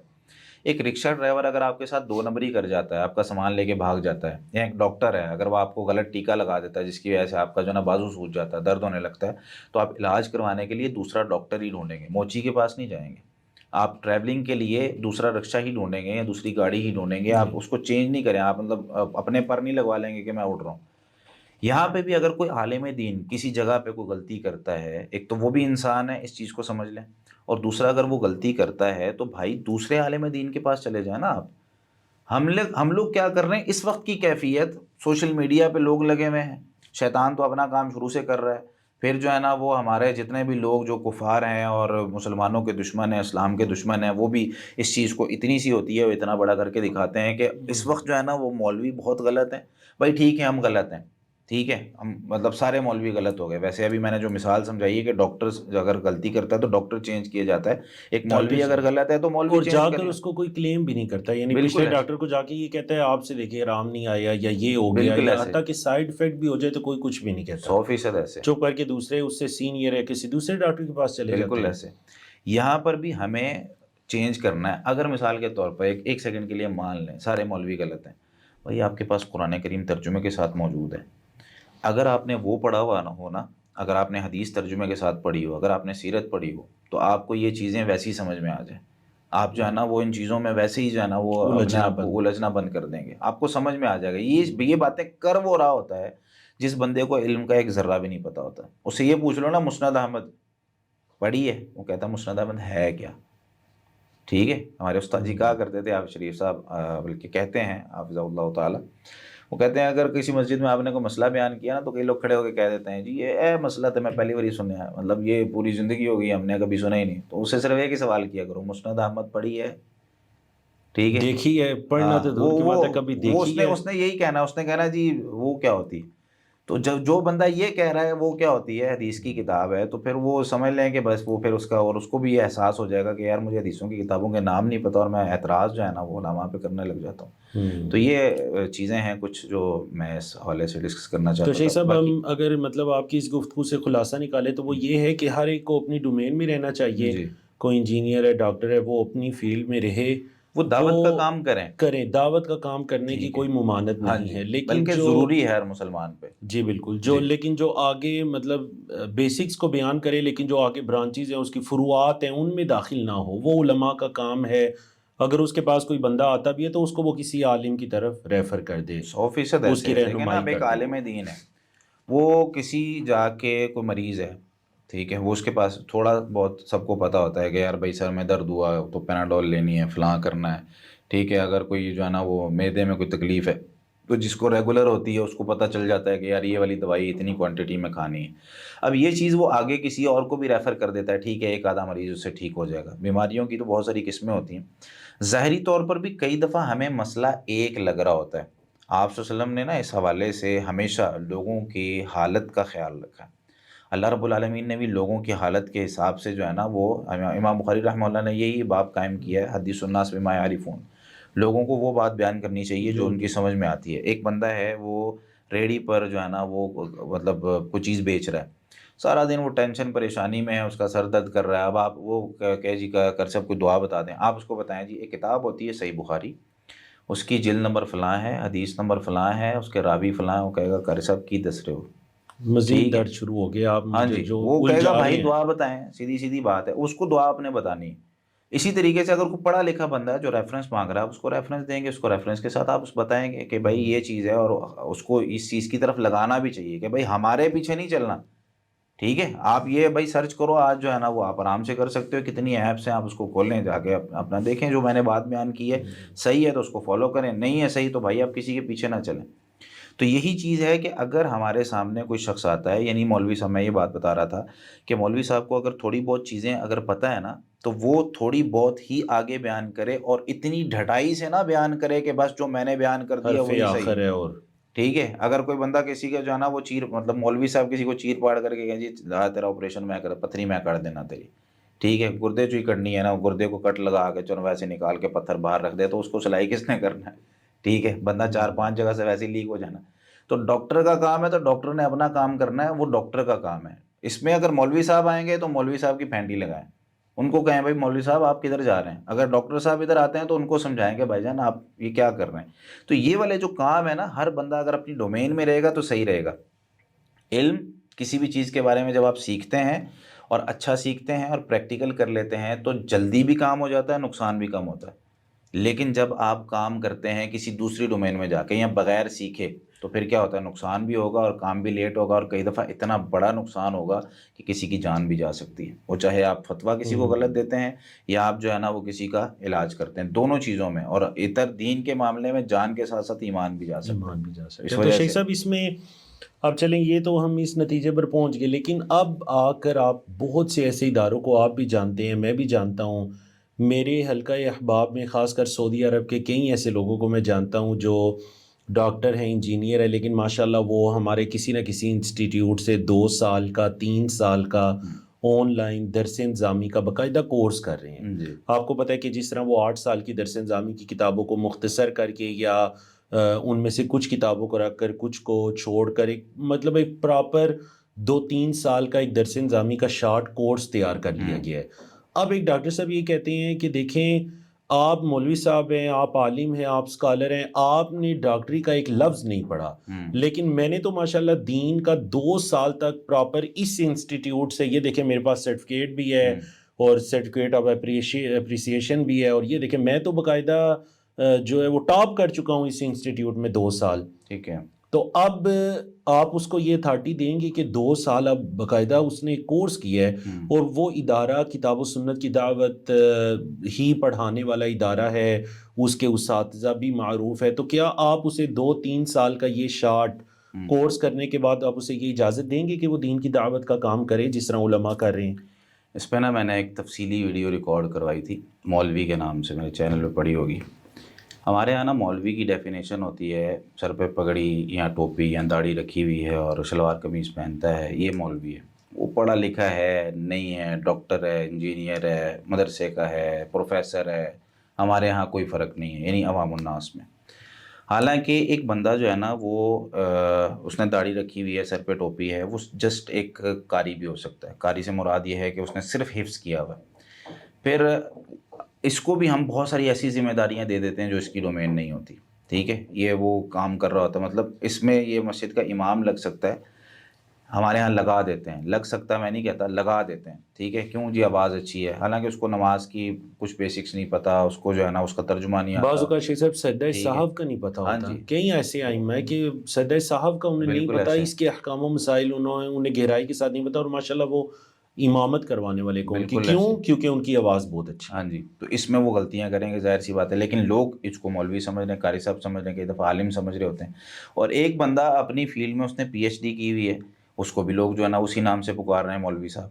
ایک رکشہ ڈرائیور اگر آپ کے ساتھ دو نمبری کر جاتا ہے، آپ کا سامان لے کے بھاگ جاتا ہے، یا ایک ڈاکٹر ہے اگر وہ آپ کو غلط ٹیکا لگا دیتا ہے جس کی وجہ سے آپ کا جو ہے نا بازو سوج جاتا ہے، درد ہونے لگتا ہے، تو آپ علاج کروانے کے لیے دوسرا ڈاکٹر ہی ڈھونڈیں گے، موچی کے پاس نہیں جائیں گے. آپ ٹریولنگ کے لیے دوسرا رکشہ ہی ڈھونڈیں گے یا دوسری گاڑی ہی ڈھونڈیں گے. آپ اس کو چینج نہیں کریں، آپ مطلب اپنے پر نہیں لگوا لیں گے کہ میں اڑ رہا ہوں. یہاں پہ بھی اگر کوئی عالم دین کسی جگہ پہ کوئی غلطی کرتا ہے، ایک تو وہ بھی انسان ہے، اس چیز کو سمجھ لیں. اور دوسرا اگر وہ غلطی کرتا ہے تو بھائی دوسرے عالم دین کے پاس چلے جائیں نا آپ. ہم لوگ کیا کر رہے ہیں اس وقت کی کیفیت؟ سوشل میڈیا پہ لوگ لگے ہوئے ہیں، شیطان تو اپنا کام شروع سے کر رہا ہے. پھر جو ہے نا وہ ہمارے جتنے بھی لوگ جو کفار ہیں اور مسلمانوں کے دشمن ہیں، اسلام کے دشمن ہیں، وہ بھی اس چیز کو اتنی سی ہوتی ہے وہ اتنا بڑا کر کے دکھاتے ہیں کہ اس وقت جو ہے نا وہ مولوی بہت غلط ہیں. بھائی ٹھیک ہے ہم غلط ہیں، ٹھیک ہے، ہم مطلب سارے مولوی غلط ہو گئے. ویسے ابھی میں نے جو مثال سمجھائی ہے کہ ڈاکٹر اگر غلطی کرتا ہے تو ڈاکٹر چینج کیا جاتا ہے، ایک ڈاکٹر مولوی سے اگر غلط ہے تو مولوی اور جا چینج کر کرے. اس کو کوئی کلیم بھی نہیں کرتا. یعنی پچھلے بالکل ایسے، ڈاکٹر کو جا کے یہ کہتا ہے آپ سے دیکھیے آرام نہیں آیا یا یہ ہو گیا، بالکل یا ایسے، حتیٰ کہ سائیڈ افیکٹ بھی ہو جائے تو کوئی کچھ بھی نہیں کہتا. 100% ایسے، چپ کر کے دوسرے اس سے سینئر ہے کسی دوسرے ڈاکٹر کے پاس چلے جاتے بالکل ہیں. ایسے. یہاں پر بھی ہمیں چینج کرنا ہے. اگر مثال کے طور پر ایک سیکنڈ کے لیے مان لیں سارے مولوی غلط ہیں، بھائی آپ کے پاس قرآن کریم ترجمے کے ساتھ موجود ہے. اگر آپ نے وہ پڑھا ہوا نہ ہو نا، اگر آپ نے حدیث ترجمے کے ساتھ پڑھی ہو، اگر آپ نے سیرت پڑھی ہو، تو آپ کو یہ چیزیں ویسی سمجھ میں آ جائیں. آپ جو ہے نا وہ ان چیزوں میں ویسے ہی جو ہے نا وہ اپنے الجھنا آپ کو بند. الجھنا بند کر دیں گے. آپ کو سمجھ میں آ جائے گا. یہ باتیں کر وہ رہا ہوتا ہے جس بندے کو علم کا ایک ذرہ بھی نہیں پتا ہوتا. اس سے یہ پوچھ لو نا مسند احمد پڑھی ہے، وہ کہتا ہے مسند احمد ہے کیا. ٹھیک ہے، ہمارے استاد جی کہا کرتے تھے، آپ شریف صاحب بلکہ کہتے ہیں حافظ اللہ تعالی، وہ کہتے ہیں اگر کسی مسجد میں آپ نے کوئی مسئلہ بیان کیا نا تو کئی لوگ کھڑے ہو کے کہہ دیتے ہیں جی یہ مسئلہ تو میں پہلی بار ہی سنیا ہے، مطلب یہ پوری زندگی ہو گئی ہم نے کبھی سنا ہی نہیں. تو اس سے صرف ایک ہی سوال کیا کرو، مسند احمد پڑھی ہے؟ ٹھیک ہے، دیکھی ہے، پڑھنا تو دور کی بات ہے، کبھی دیکھی ہے. اس نے یہی کہنا، اس نے کہنا جی وہ کیا ہوتی. تو جب جو بندہ یہ کہہ رہا ہے وہ کیا ہوتی ہے، حدیث کی کتاب ہے، تو پھر وہ سمجھ لیں کہ بس وہ پھر اس کا، اور اس کو بھی یہ احساس ہو جائے گا کہ یار مجھے حدیثوں کی کتابوں کے نام نہیں پتہ، اور میں اعتراض جو ہے نا وہ علماء پہ کرنے لگ جاتا ہوں. تو یہ چیزیں ہیں کچھ جو میں اس حوالے سے ڈسکس کرنا تو چاہتا شیخ تھا. صاحب باقی ہم اگر مطلب آپ کی اس گفتگو سے خلاصہ نکالے تو وہ یہ ہے کہ ہر ایک کو اپنی ڈومین میں رہنا چاہیے. جی، کوئی انجینئر ہے، ڈاکٹر ہے، وہ اپنی فیلڈ میں رہے، وہ دعوت کا کام کریں. دعوت کا کام کرنے کی ٹھیک ہے، کوئی ممانعت ہاں نہیں جی، ہے. لیکن بلکہ جو ضروری ہے ہر مسلمان پہ. جی بالکل، جی، لیکن جو آگے مطلب بیسکس کو بیان کرے، لیکن جو آگے برانچیز ہیں، اس کی فروعات ہیں، ان میں داخل نہ ہو، وہ علماء کا کام ہے. اگر اس کے پاس کوئی بندہ آتا بھی ہے تو اس کو وہ کسی عالم کی طرف ریفر کر دے، 100% اس ایسے کی ہے. دیکھیں نا، رہنمائی اب ایک کر دے. عالم دین ہے، وہ کسی جا کے کوئی مریض ہے، ٹھیک ہے، وہ اس کے پاس تھوڑا بہت سب کو پتہ ہوتا ہے کہ یار بھائی سر میں درد ہوا تو پیناڈول لینی ہے، فلاں کرنا ہے، ٹھیک ہے. اگر کوئی جو ہے نا وہ معدے میں کوئی تکلیف ہے تو جس کو ریگولر ہوتی ہے اس کو پتہ چل جاتا ہے کہ یار یہ والی دوائی اتنی کوانٹٹی میں کھانی ہے. اب یہ چیز وہ آگے کسی اور کو بھی ریفر کر دیتا ہے، ٹھیک ہے، ایک آدھا مریض اس سے ٹھیک ہو جائے گا. بیماریوں کی تو بہت ساری قسمیں ہوتی ہیں. ظاہری طور پر بھی کئی دفعہ ہمیں مسئلہ ایک لگ رہا ہوتا ہے. آپ صلی اللہ علیہ وسلم نے نا اس حوالے سے ہمیشہ لوگوں کی حالت کا خیال رکھا. اللہ رب العالمین نے بھی لوگوں کی حالت کے حساب سے جو ہے نا وہ، امام بخاری رحمہ اللہ نے یہی باب قائم کیا ہے، حدیث الناس بما یعرفون. لوگوں کو وہ بات بیان کرنی چاہیے جو ان کی سمجھ میں آتی ہے. ایک بندہ ہے وہ ریڑھی پر جو ہے نا وہ مطلب کوئی چیز بیچ رہا ہے، سارا دن وہ ٹینشن پریشانی میں ہے، اس کا سر درد کر رہا ہے. اب آپ وہ کہ جی کر سب کو دعا بتا دیں، آپ اس کو بتائیں جی ایک کتاب ہوتی ہے صحیح بخاری، اس کی جلد نمبر فلاں ہے، حدیث نمبر فلاں ہے، اس کے راوی فلاں، وہ کہے گا کر سب کی دس رہے ہو. مزید ٹھیک ہے، درد شروع ہو گیا، آپ ہاں مجھے جی، جو وہ کہے گا الجھا رہے بھائی ہیں. دعا بتائیں، سیدھی سیدھی بات ہے، اس کو دعا آپ نے بتانی ہے. اسی طریقے سے اگر کوئی پڑھا لکھا بندہ ہے جو ریفرنس مانگ رہا ہے، آپ اس کو ریفرنس دیں گے، اس کو ریفرنس کے ساتھ آپ اس بتائیں گے کہ بھائی یہ چیز ہے، اور اس کو اس چیز کی طرف لگانا بھی چاہیے کہ بھائی ہمارے پیچھے نہیں چلنا. ٹھیک ہے، آپ یہ بھائی سرچ کرو آج جو ہے نا وہ آپ آرام سے کر سکتے ہو، کتنی ایپس ہیں، آپ اس کو کھول لیں، جا کے اپنا دیکھیں جو میں نے بات بیان کی ہے صحیح ہے تو اس کو فالو کریں، نہیں ہے صحیح تو بھائی آپ کسی کے پیچھے نہ چلیں. تو یہی چیز ہے کہ اگر ہمارے سامنے کوئی شخص آتا ہے، یعنی مولوی صاحب، میں یہ بات بتا رہا تھا کہ مولوی صاحب کو اگر تھوڑی بہت چیزیں اگر پتہ ہے نا تو وہ تھوڑی بہت ہی آگے بیان کرے، اور اتنی ڈھٹائی سے نہ بیان کرے کہ بس جو میں نے بیان کر دیا حرف وہی صحیح. آخر ہے. اور ٹھیک ہے، اگر کوئی بندہ کسی کا جو ہے نا وہ مطلب مولوی صاحب کسی کو چیر پاڑ کر کے کہ جی تیرا آپریشن میں کر، پتھری میں کر دینا تیری، ٹھیک ہے، گردے چوئی کرنی ہے نا، گردے کو کٹ لگا کے چلو ویسے نکال کے پتھر باہر رکھ دے، تو اس کو سلائی کس نے کرنا ہے. ٹھیک ہے، بندہ 4-5 جگہ سے ویسے لیک ہو جانا. تو ڈاکٹر کا کام ہے، تو ڈاکٹر نے اپنا کام کرنا ہے، وہ ڈاکٹر کا کام ہے. اس میں اگر مولوی صاحب آئیں گے تو مولوی صاحب کی پھینٹی لگائیں، ان کو کہیں بھائی مولوی صاحب آپ کدھر جا رہے ہیں. اگر ڈاکٹر صاحب ادھر آتے ہیں تو ان کو سمجھائیں کہ بھائی جان آپ یہ کیا کر رہے ہیں. تو یہ والے جو کام ہے نا، ہر بندہ اگر اپنی ڈومین میں رہے گا تو صحیح رہے گا. علم کسی بھی چیز کے بارے میں جب آپ سیکھتے ہیں اور اچھا سیکھتے ہیں اور پریکٹیکل کر لیتے ہیں تو جلدی بھی کام ہو جاتا ہے، نقصان بھی کم ہوتا ہے. لیکن جب آپ کام کرتے ہیں کسی دوسری ڈومین میں جا کے یا بغیر سیکھے تو پھر کیا ہوتا ہے، نقصان بھی ہوگا اور کام بھی لیٹ ہوگا، اور کئی دفعہ اتنا بڑا نقصان ہوگا کہ کسی کی جان بھی جا سکتی ہے. وہ چاہے آپ فتویٰ کسی کو غلط دیتے ہیں یا آپ جو ہے نا وہ کسی کا علاج کرتے ہیں، دونوں چیزوں میں. اور اتر دین کے معاملے میں جان کے ساتھ ساتھ ایمان بھی جا سکتا ایمان بھی جا ہے سکتا اس ہے. تو وجہ شیخ سے. صاحب اس میں اب چلیں، یہ تو ہم اس نتیجے پر پہنچ گئے، لیکن اب آ کر آپ بہت سے ایسے اداروں کو آپ بھی جانتے ہیں، میں بھی جانتا ہوں، میرے حلقہ احباب میں خاص کر سعودی عرب کے کئی ایسے لوگوں کو میں جانتا ہوں جو ڈاکٹر ہیں، انجینئر ہیں، لیکن ماشاءاللہ وہ ہمارے کسی نہ کسی انسٹیٹیوٹ سے 2 سال کا 3 سال کا آن لائن درس انظامی کا باقاعدہ کورس کر رہے ہیں. جی، آپ کو پتہ ہے کہ جس طرح وہ 8 سال کی درس انظامی کی کتابوں کو مختصر کر کے یا ان میں سے کچھ کتابوں کو رکھ کر کچھ کو چھوڑ کر ایک مطلب ایک پراپر 2-3 سال کا ایک درس انظامی کا شارٹ کورس تیار کر لیا گیا ہے. اب ایک ڈاکٹر صاحب یہ کہتے ہیں کہ دیکھیں آپ مولوی صاحب ہیں، آپ عالم ہیں، آپ اسکالر ہیں، آپ نے ڈاکٹری کا ایک لفظ نہیں پڑھا، لیکن میں نے تو ماشاءاللہ دین کا 2 سال تک پراپر اس انسٹیٹیوٹ سے، یہ دیکھیں میرے پاس سرٹیفکیٹ بھی ہے اور سرٹیفکیٹ آف اپریسیشن بھی ہے، اور یہ دیکھیں میں تو باقاعدہ جو ہے وہ ٹاپ کر چکا ہوں اس انسٹیٹیوٹ میں 2 سال. ٹھیک ہے. تو اب آپ اس کو یہ اتھارٹی دیں گے کہ 2 سال اب باقاعدہ اس نے کورس کیا ہے، اور وہ ادارہ کتاب و سنت کی دعوت ہی پڑھانے والا ادارہ ہے، اس کے اساتذہ بھی معروف ہے، تو کیا آپ اسے 2-3 سال کا یہ شارٹ کورس کرنے کے بعد آپ اسے یہ اجازت دیں گے کہ وہ دین کی دعوت کا کام کرے جس طرح علماء کر رہے ہیں؟ اس پہ نا میں نے ایک تفصیلی ویڈیو ریکارڈ کروائی تھی، مولوی کے نام سے، میرے چینل پہ پڑی ہوگی. ہمارے یہاں نا مولوی کی ڈیفینیشن ہوتی ہے سر پہ پگڑی یا ٹوپی یا داڑھی رکھی ہوئی ہے اور شلوار قمیض پہنتا ہے، یہ مولوی ہے۔ وہ پڑھا لکھا ہے نہیں ہے، ڈاکٹر ہے، انجینئر ہے، مدرسے کا ہے، پروفیسر ہے، ہمارے یہاں کوئی فرق نہیں ہے، یعنی عوام الناس میں۔ حالانکہ ایک بندہ جو ہے نا وہ اس نے داڑھی رکھی ہوئی ہے، سر پہ ٹوپی ہے، وہ جسٹ ایک قاری بھی ہو سکتا ہے۔ قاری سے مراد یہ ہے کہ اس نے صرف حفظ کیا ہوا ہے۔ پھر اس کو بھی ہم بہت ساری ایسی ذمہ داریاں دے دیتے ہیں جو اس کی ڈومین نہیں ہوتی، ٹھیک ہے، یہ وہ کام کر رہا ہوتا ہے، مطلب اس میں یہ مسجد کا امام لگ سکتا ہے، ہمارے ہاں لگا دیتے ہیں، لگ سکتا ہے میں نہیں کہتا، لگا دیتے ہیں، ٹھیک ہے، کیوں جی آواز اچھی ہے، حالانکہ اس کو نماز کی کچھ بیسکس نہیں پتہ، اس کو جو ہے نا اس کا ترجمہ نہیں بعض آتا، اوقات شیخ صاحب سجدہ ٹھیک ہے، صاحب کا نہیں پتہ ہاں ہوتا، جی، کئی ایسے ائمہ ہیں کہ سجدہ صاحب کا انہیں نہیں بالکل پتہ، ایسے اس کے احکام و مسائل انہیں گہرائی کے ساتھ نہیں پتہ، اور ماشاءاللہ وہ امامت کروانے والے کون کی، بالکل کیوں؟ ایسے، کیونکہ ان کی آواز بہت اچھی ہے۔ ہاں جی، تو اس میں وہ غلطیاں کریں گے، ظاہر سی بات ہے، لیکن لوگ اس کو مولوی سمجھ رہے ہیں، قاری صاحب سمجھ رہے ہیں، کئی دفعہ عالم سمجھ رہے ہوتے ہیں، اور ایک بندہ اپنی فیلڈ میں اس نے پی ایچ ڈی کی ہوئی ہے، اس کو بھی لوگ جو ہے نا اسی نام سے پکار رہے ہیں مولوی صاحب۔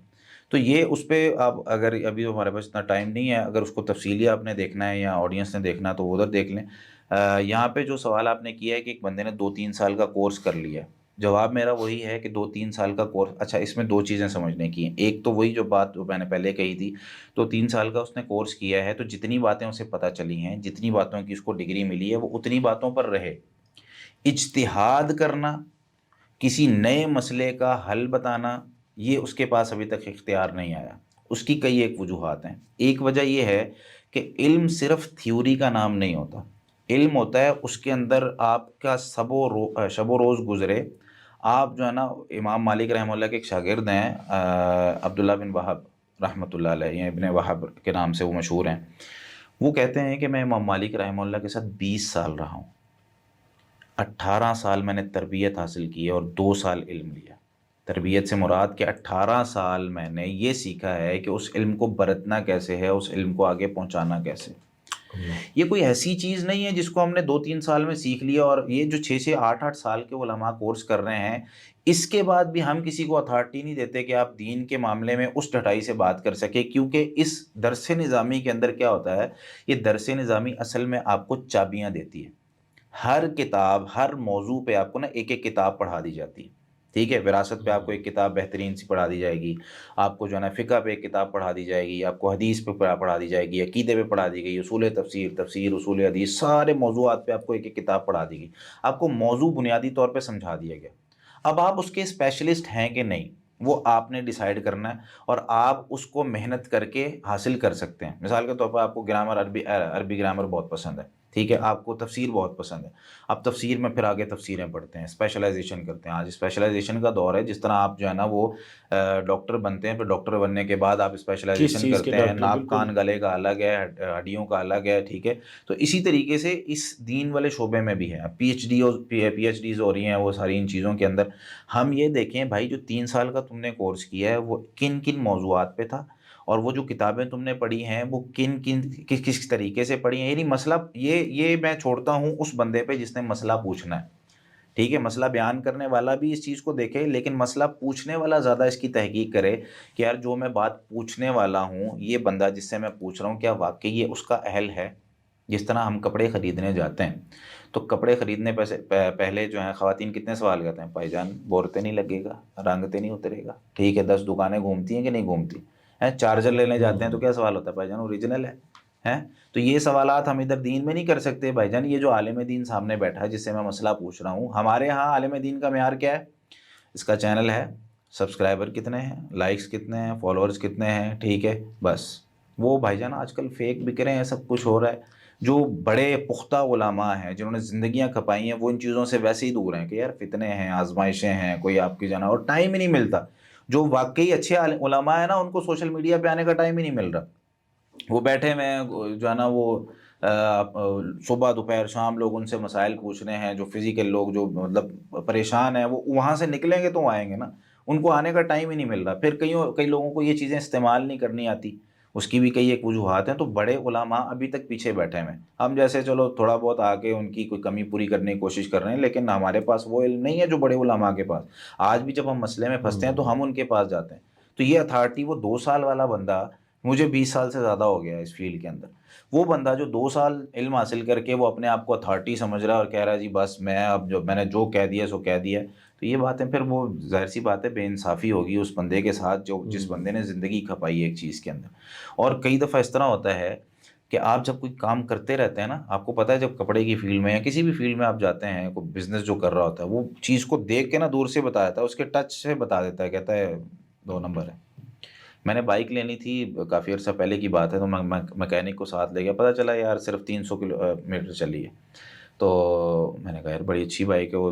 تو یہ اس پہ آپ اگر ابھی تو ہمارے پاس اتنا ٹائم نہیں ہے، اگر اس کو تفصیلی آپ نے دیکھنا ہے یا آڈینس نے دیکھنا ہے تو وہ ادھر دیکھ لیں۔ یہاں پہ جو سوال آپ نے کیا ہے کہ ایک بندے نے 2-3 سال کا کورس کر لیا ہے، جواب میرا وہی ہے کہ 2-3 سال کا کورس، اچھا اس میں دو چیزیں سمجھنے کی ہیں، ایک تو وہی جو بات جو میں نے پہلے کہی تھی، تو 3 سال کا اس نے کورس کیا ہے، تو جتنی باتیں اسے پتہ چلی ہیں، جتنی باتوں کی اس کو ڈگری ملی ہے، وہ اتنی باتوں پر رہے۔ اجتہاد کرنا، کسی نئے مسئلے کا حل بتانا، یہ اس کے پاس ابھی تک اختیار نہیں آیا۔ اس کی کئی ایک وجوہات ہیں۔ ایک وجہ یہ ہے کہ علم صرف تھیوری کا نام نہیں ہوتا، علم ہوتا ہے اس کے اندر آپ کا شب و روز گزرے۔ آپ جو ہے نا امام مالک رحمہ اللہ کے ایک شاگرد ہیں، عبداللہ بن وہب رحمۃ اللہ علیہ، یا ابن وہب کے نام سے وہ مشہور ہیں، وہ کہتے ہیں کہ میں امام مالک رحمہ اللہ کے ساتھ 20 سال رہا ہوں، 18 سال میں نے تربیت حاصل کی ہے اور 2 سال علم لیا۔ تربیت سے مراد کہ 18 سال میں نے یہ سیکھا ہے کہ اس علم کو برتنا کیسے ہے، اس علم کو آگے پہنچانا کیسے۔ یہ کوئی ایسی چیز نہیں ہے جس کو ہم نے 2-3 سال میں سیکھ لیا، اور یہ جو 6-8 سال کے علماء کورس کر رہے ہیں، اس کے بعد بھی ہم کسی کو اتھارٹی نہیں دیتے کہ آپ دین کے معاملے میں اس ڈھٹائی سے بات کر سکے، کیونکہ اس درس نظامی کے اندر کیا ہوتا ہے، یہ درس نظامی اصل میں آپ کو چابیاں دیتی ہے۔ ہر کتاب، ہر موضوع پہ آپ کو نا ایک ایک کتاب پڑھا دی جاتی ہے، ٹھیک ہے، وراثت پہ آپ کو ایک کتاب بہترین سی پڑھا دی جائے گی، آپ کو جو ہے نا فقہ پہ ایک کتاب پڑھا دی جائے گی، آپ کو حدیث پہ پڑھا دی جائے گی، عقیدے پہ پڑھا دی گئی، اصول تفسیر اصول حدیث، سارے موضوعات پہ آپ کو ایک ایک کتاب پڑھا دی گئی، آپ کو موضوع بنیادی طور پہ سمجھا دیا گیا۔ اب آپ اس کے اسپیشلسٹ ہیں کہ نہیں، وہ آپ نے ڈیسائیڈ کرنا ہے، اور آپ اس کو محنت کر کے حاصل کر سکتے ہیں۔ مثال کے طور پر آپ کو گرامر، عربی گرامر بہت پسند ہے، ٹھیک ہے، آپ کو تفسیر بہت پسند ہے، آپ تفسیر میں پھر آگے تفسیریں پڑھتے ہیں، اسپیشلائزیشن کرتے ہیں۔ آج اسپیشلائزیشن کا دور ہے، جس طرح آپ جو ہے نا وہ ڈاکٹر بنتے ہیں، پھر ڈاکٹر بننے کے بعد آپ کس اسپیشلائزیشن چیز کے کرتے ہیں، ڈاکٹر؟ ناک بالکل کان گلے کا الگ ہے، ہڈیوں کا الگ ہے، ٹھیک ہے۔ تو اسی طریقے سے اس دین والے شعبے میں بھی ہے، پی ایچ ڈیز ہو رہی ہیں وہ ساری ان چیزوں کے اندر۔ ہم یہ دیکھیں بھائی، جو 3 سال کا تم نے کورس کیا ہے وہ کن کن موضوعات پہ تھا، اور وہ جو کتابیں تم نے پڑھی ہیں وہ کس طریقے سے پڑھی ہیں، یعنی مسئلہ یہ میں چھوڑتا ہوں اس بندے پہ جس نے مسئلہ پوچھنا ہے، ٹھیک ہے، مسئلہ بیان کرنے والا بھی اس چیز کو دیکھے، لیکن مسئلہ پوچھنے والا زیادہ اس کی تحقیق کرے کہ یار جو میں بات پوچھنے والا ہوں، یہ بندہ جس سے میں پوچھ رہا ہوں کیا واقعی یہ اس کا اہل ہے۔ جس طرح ہم کپڑے خریدنے جاتے ہیں، تو کپڑے خریدنے پہلے جو ہیں خواتین کتنے سوال کرتے ہیں، بھائی جان بورتے نہیں لگے گا، رنگ تے نہیں اترے گا، ٹھیک ہے، 10 دکانیں گھومتی ہیں کہ نہیں گھومتی ہیں، چارجر لینے جاتے ہیں تو کیا سوال ہوتا ہے، بھائی جان اوریجنل ہے۔ تو یہ سوالات ہم ادھر دین میں نہیں کر سکتے۔ بھائی جان یہ جو عالم دین سامنے بیٹھا ہے جس سے میں مسئلہ پوچھ رہا ہوں، ہمارے ہاں عالم دین کا معیار کیا ہے، اس کا چینل ہے، سبسکرائبر کتنے ہیں، لائکس کتنے ہیں، فالوورز کتنے ہیں، ٹھیک ہے، بس۔ وہ بھائی جان آج کل فیک بک رہے ہیں، سب کچھ ہو رہا ہے۔ جو بڑے پختہ علماء ہیں جنہوں نے زندگیاں کھپائی ہیں، وہ ان چیزوں سے ویسے ہی دور ہیں کہ یار فتنے ہیں، آزمائشیں ہیں، کوئی آپ کی جانا، اور ٹائم ہی نہیں ملتا۔ جو واقعی اچھے علماء ہیں نا، ان کو سوشل میڈیا پہ آنے کا ٹائم ہی نہیں مل رہا، وہ بیٹھے ہوئے جو ہے نا وہ صبح دوپہر شام لوگ ان سے مسائل پوچھ رہے ہیں، جو فزیکل لوگ جو مطلب پریشان ہیں، وہ وہاں سے نکلیں گے تو آئیں گے نا، ان کو آنے کا ٹائم ہی نہیں مل رہا۔ پھر کئی لوگوں کو یہ چیزیں استعمال نہیں کرنی آتی، اس کی بھی کئی ایک وجوہات ہیں۔ تو بڑے علماء ابھی تک پیچھے بیٹھے ہیں، ہم جیسے چلو تھوڑا بہت آ کے ان کی کوئی کمی پوری کرنے کی کوشش کر رہے ہیں، لیکن ہمارے پاس وہ علم نہیں ہے جو بڑے علماء کے پاس۔ آج بھی جب ہم مسئلے میں پھنستے ہیں تو ہم ان کے پاس جاتے ہیں۔ تو یہ اتھارٹی وہ 2 سال والا بندہ مجھے 20 سال سے زیادہ ہو گیا اس فیلڈ کے اندر. وہ بندہ جو 2 سال علم حاصل کر کے وہ اپنے آپ کو اتھارٹی سمجھ رہا ہے اور کہہ رہا ہے جی بس میں اب جو میں نے جو کہہ دیا سو کہہ دیا, تو یہ باتیں پھر وہ ظاہر سی بات ہے بے انصافی ہوگی اس بندے کے ساتھ جو جس بندے نے زندگی کھپائی ہے ایک چیز کے اندر. اور کئی دفعہ اس طرح ہوتا ہے کہ آپ جب کوئی کام کرتے رہتے ہیں نا, آپ کو پتہ ہے جب کپڑے کی فیلڈ میں یا کسی بھی فیلڈ میں آپ جاتے ہیں, کوئی بزنس جو کر رہا ہوتا ہے وہ چیز کو دیکھ کے نا دور سے بتا دیتا ہے, اس کے ٹچ سے بتا دیتا ہے, کہتا ہے 2 نمبر ہے. میں نے بائک لینی تھی, کافی عرصہ پہلے کی بات ہے, تو میں مکینک کو ساتھ لے گیا, پتہ چلا یار صرف 300 کلو میٹر چلی ہے. تو میں نے کہا یار بڑی اچھی بائک ہے, وہ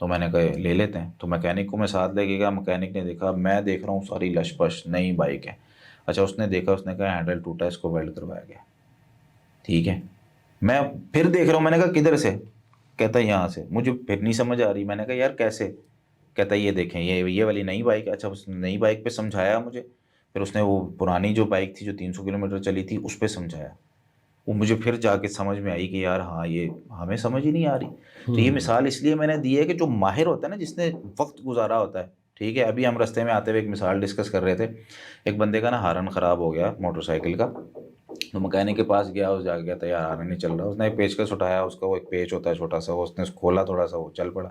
تو میں نے کہا لے لیتے ہیں. تو مکینک کو میں ساتھ لے کے گیا, مکینک نے دیکھا, میں دیکھ رہا ہوں ساری لش پش نئی بائک ہے. اچھا اس نے دیکھا, اس نے کہا ہینڈل ٹوٹا ہے, اس کو ویلڈ کروایا گیا. ٹھیک ہے, میں پھر دیکھ رہا ہوں, میں نے کہا کدھر سے, کہتا ہے یہاں سے. مجھے پھر نہیں سمجھ آ رہی, میں نے کہا یار کیسے, کہتا ہے یہ دیکھیں یہ والی نئی بائک ہے. اچھا اس نے نئی بائک پہ سمجھایا مجھے, پھر اس نے وہ پرانی جو بائک تھی جو 300 کلومیٹر چلی تھی اس پہ سمجھایا. وہ مجھے پھر جا کے سمجھ میں آئی کہ یار ہاں یہ ہمیں سمجھ ہی نہیں آ رہی. تو یہ مثال اس لیے میں نے دی ہے کہ جو ماہر ہوتا ہے نا, جس نے وقت گزارا ہوتا ہے, ٹھیک ہے. ابھی ہم رستے میں آتے ہوئے ایک مثال ڈسکس کر رہے تھے, ایک بندے کا نا ہارن خراب ہو گیا موٹر سائیکل کا, تو مکینک کے پاس گیا, اس جا کے کہتا ہے یار ہارن نہیں چل رہا. اس نے ایک پیچکس اٹھایا, اس کا وہ ایک پیچ ہوتا ہے چھوٹا سا, وہ اس نے کھولا تھوڑا سا, وہ چل پڑا.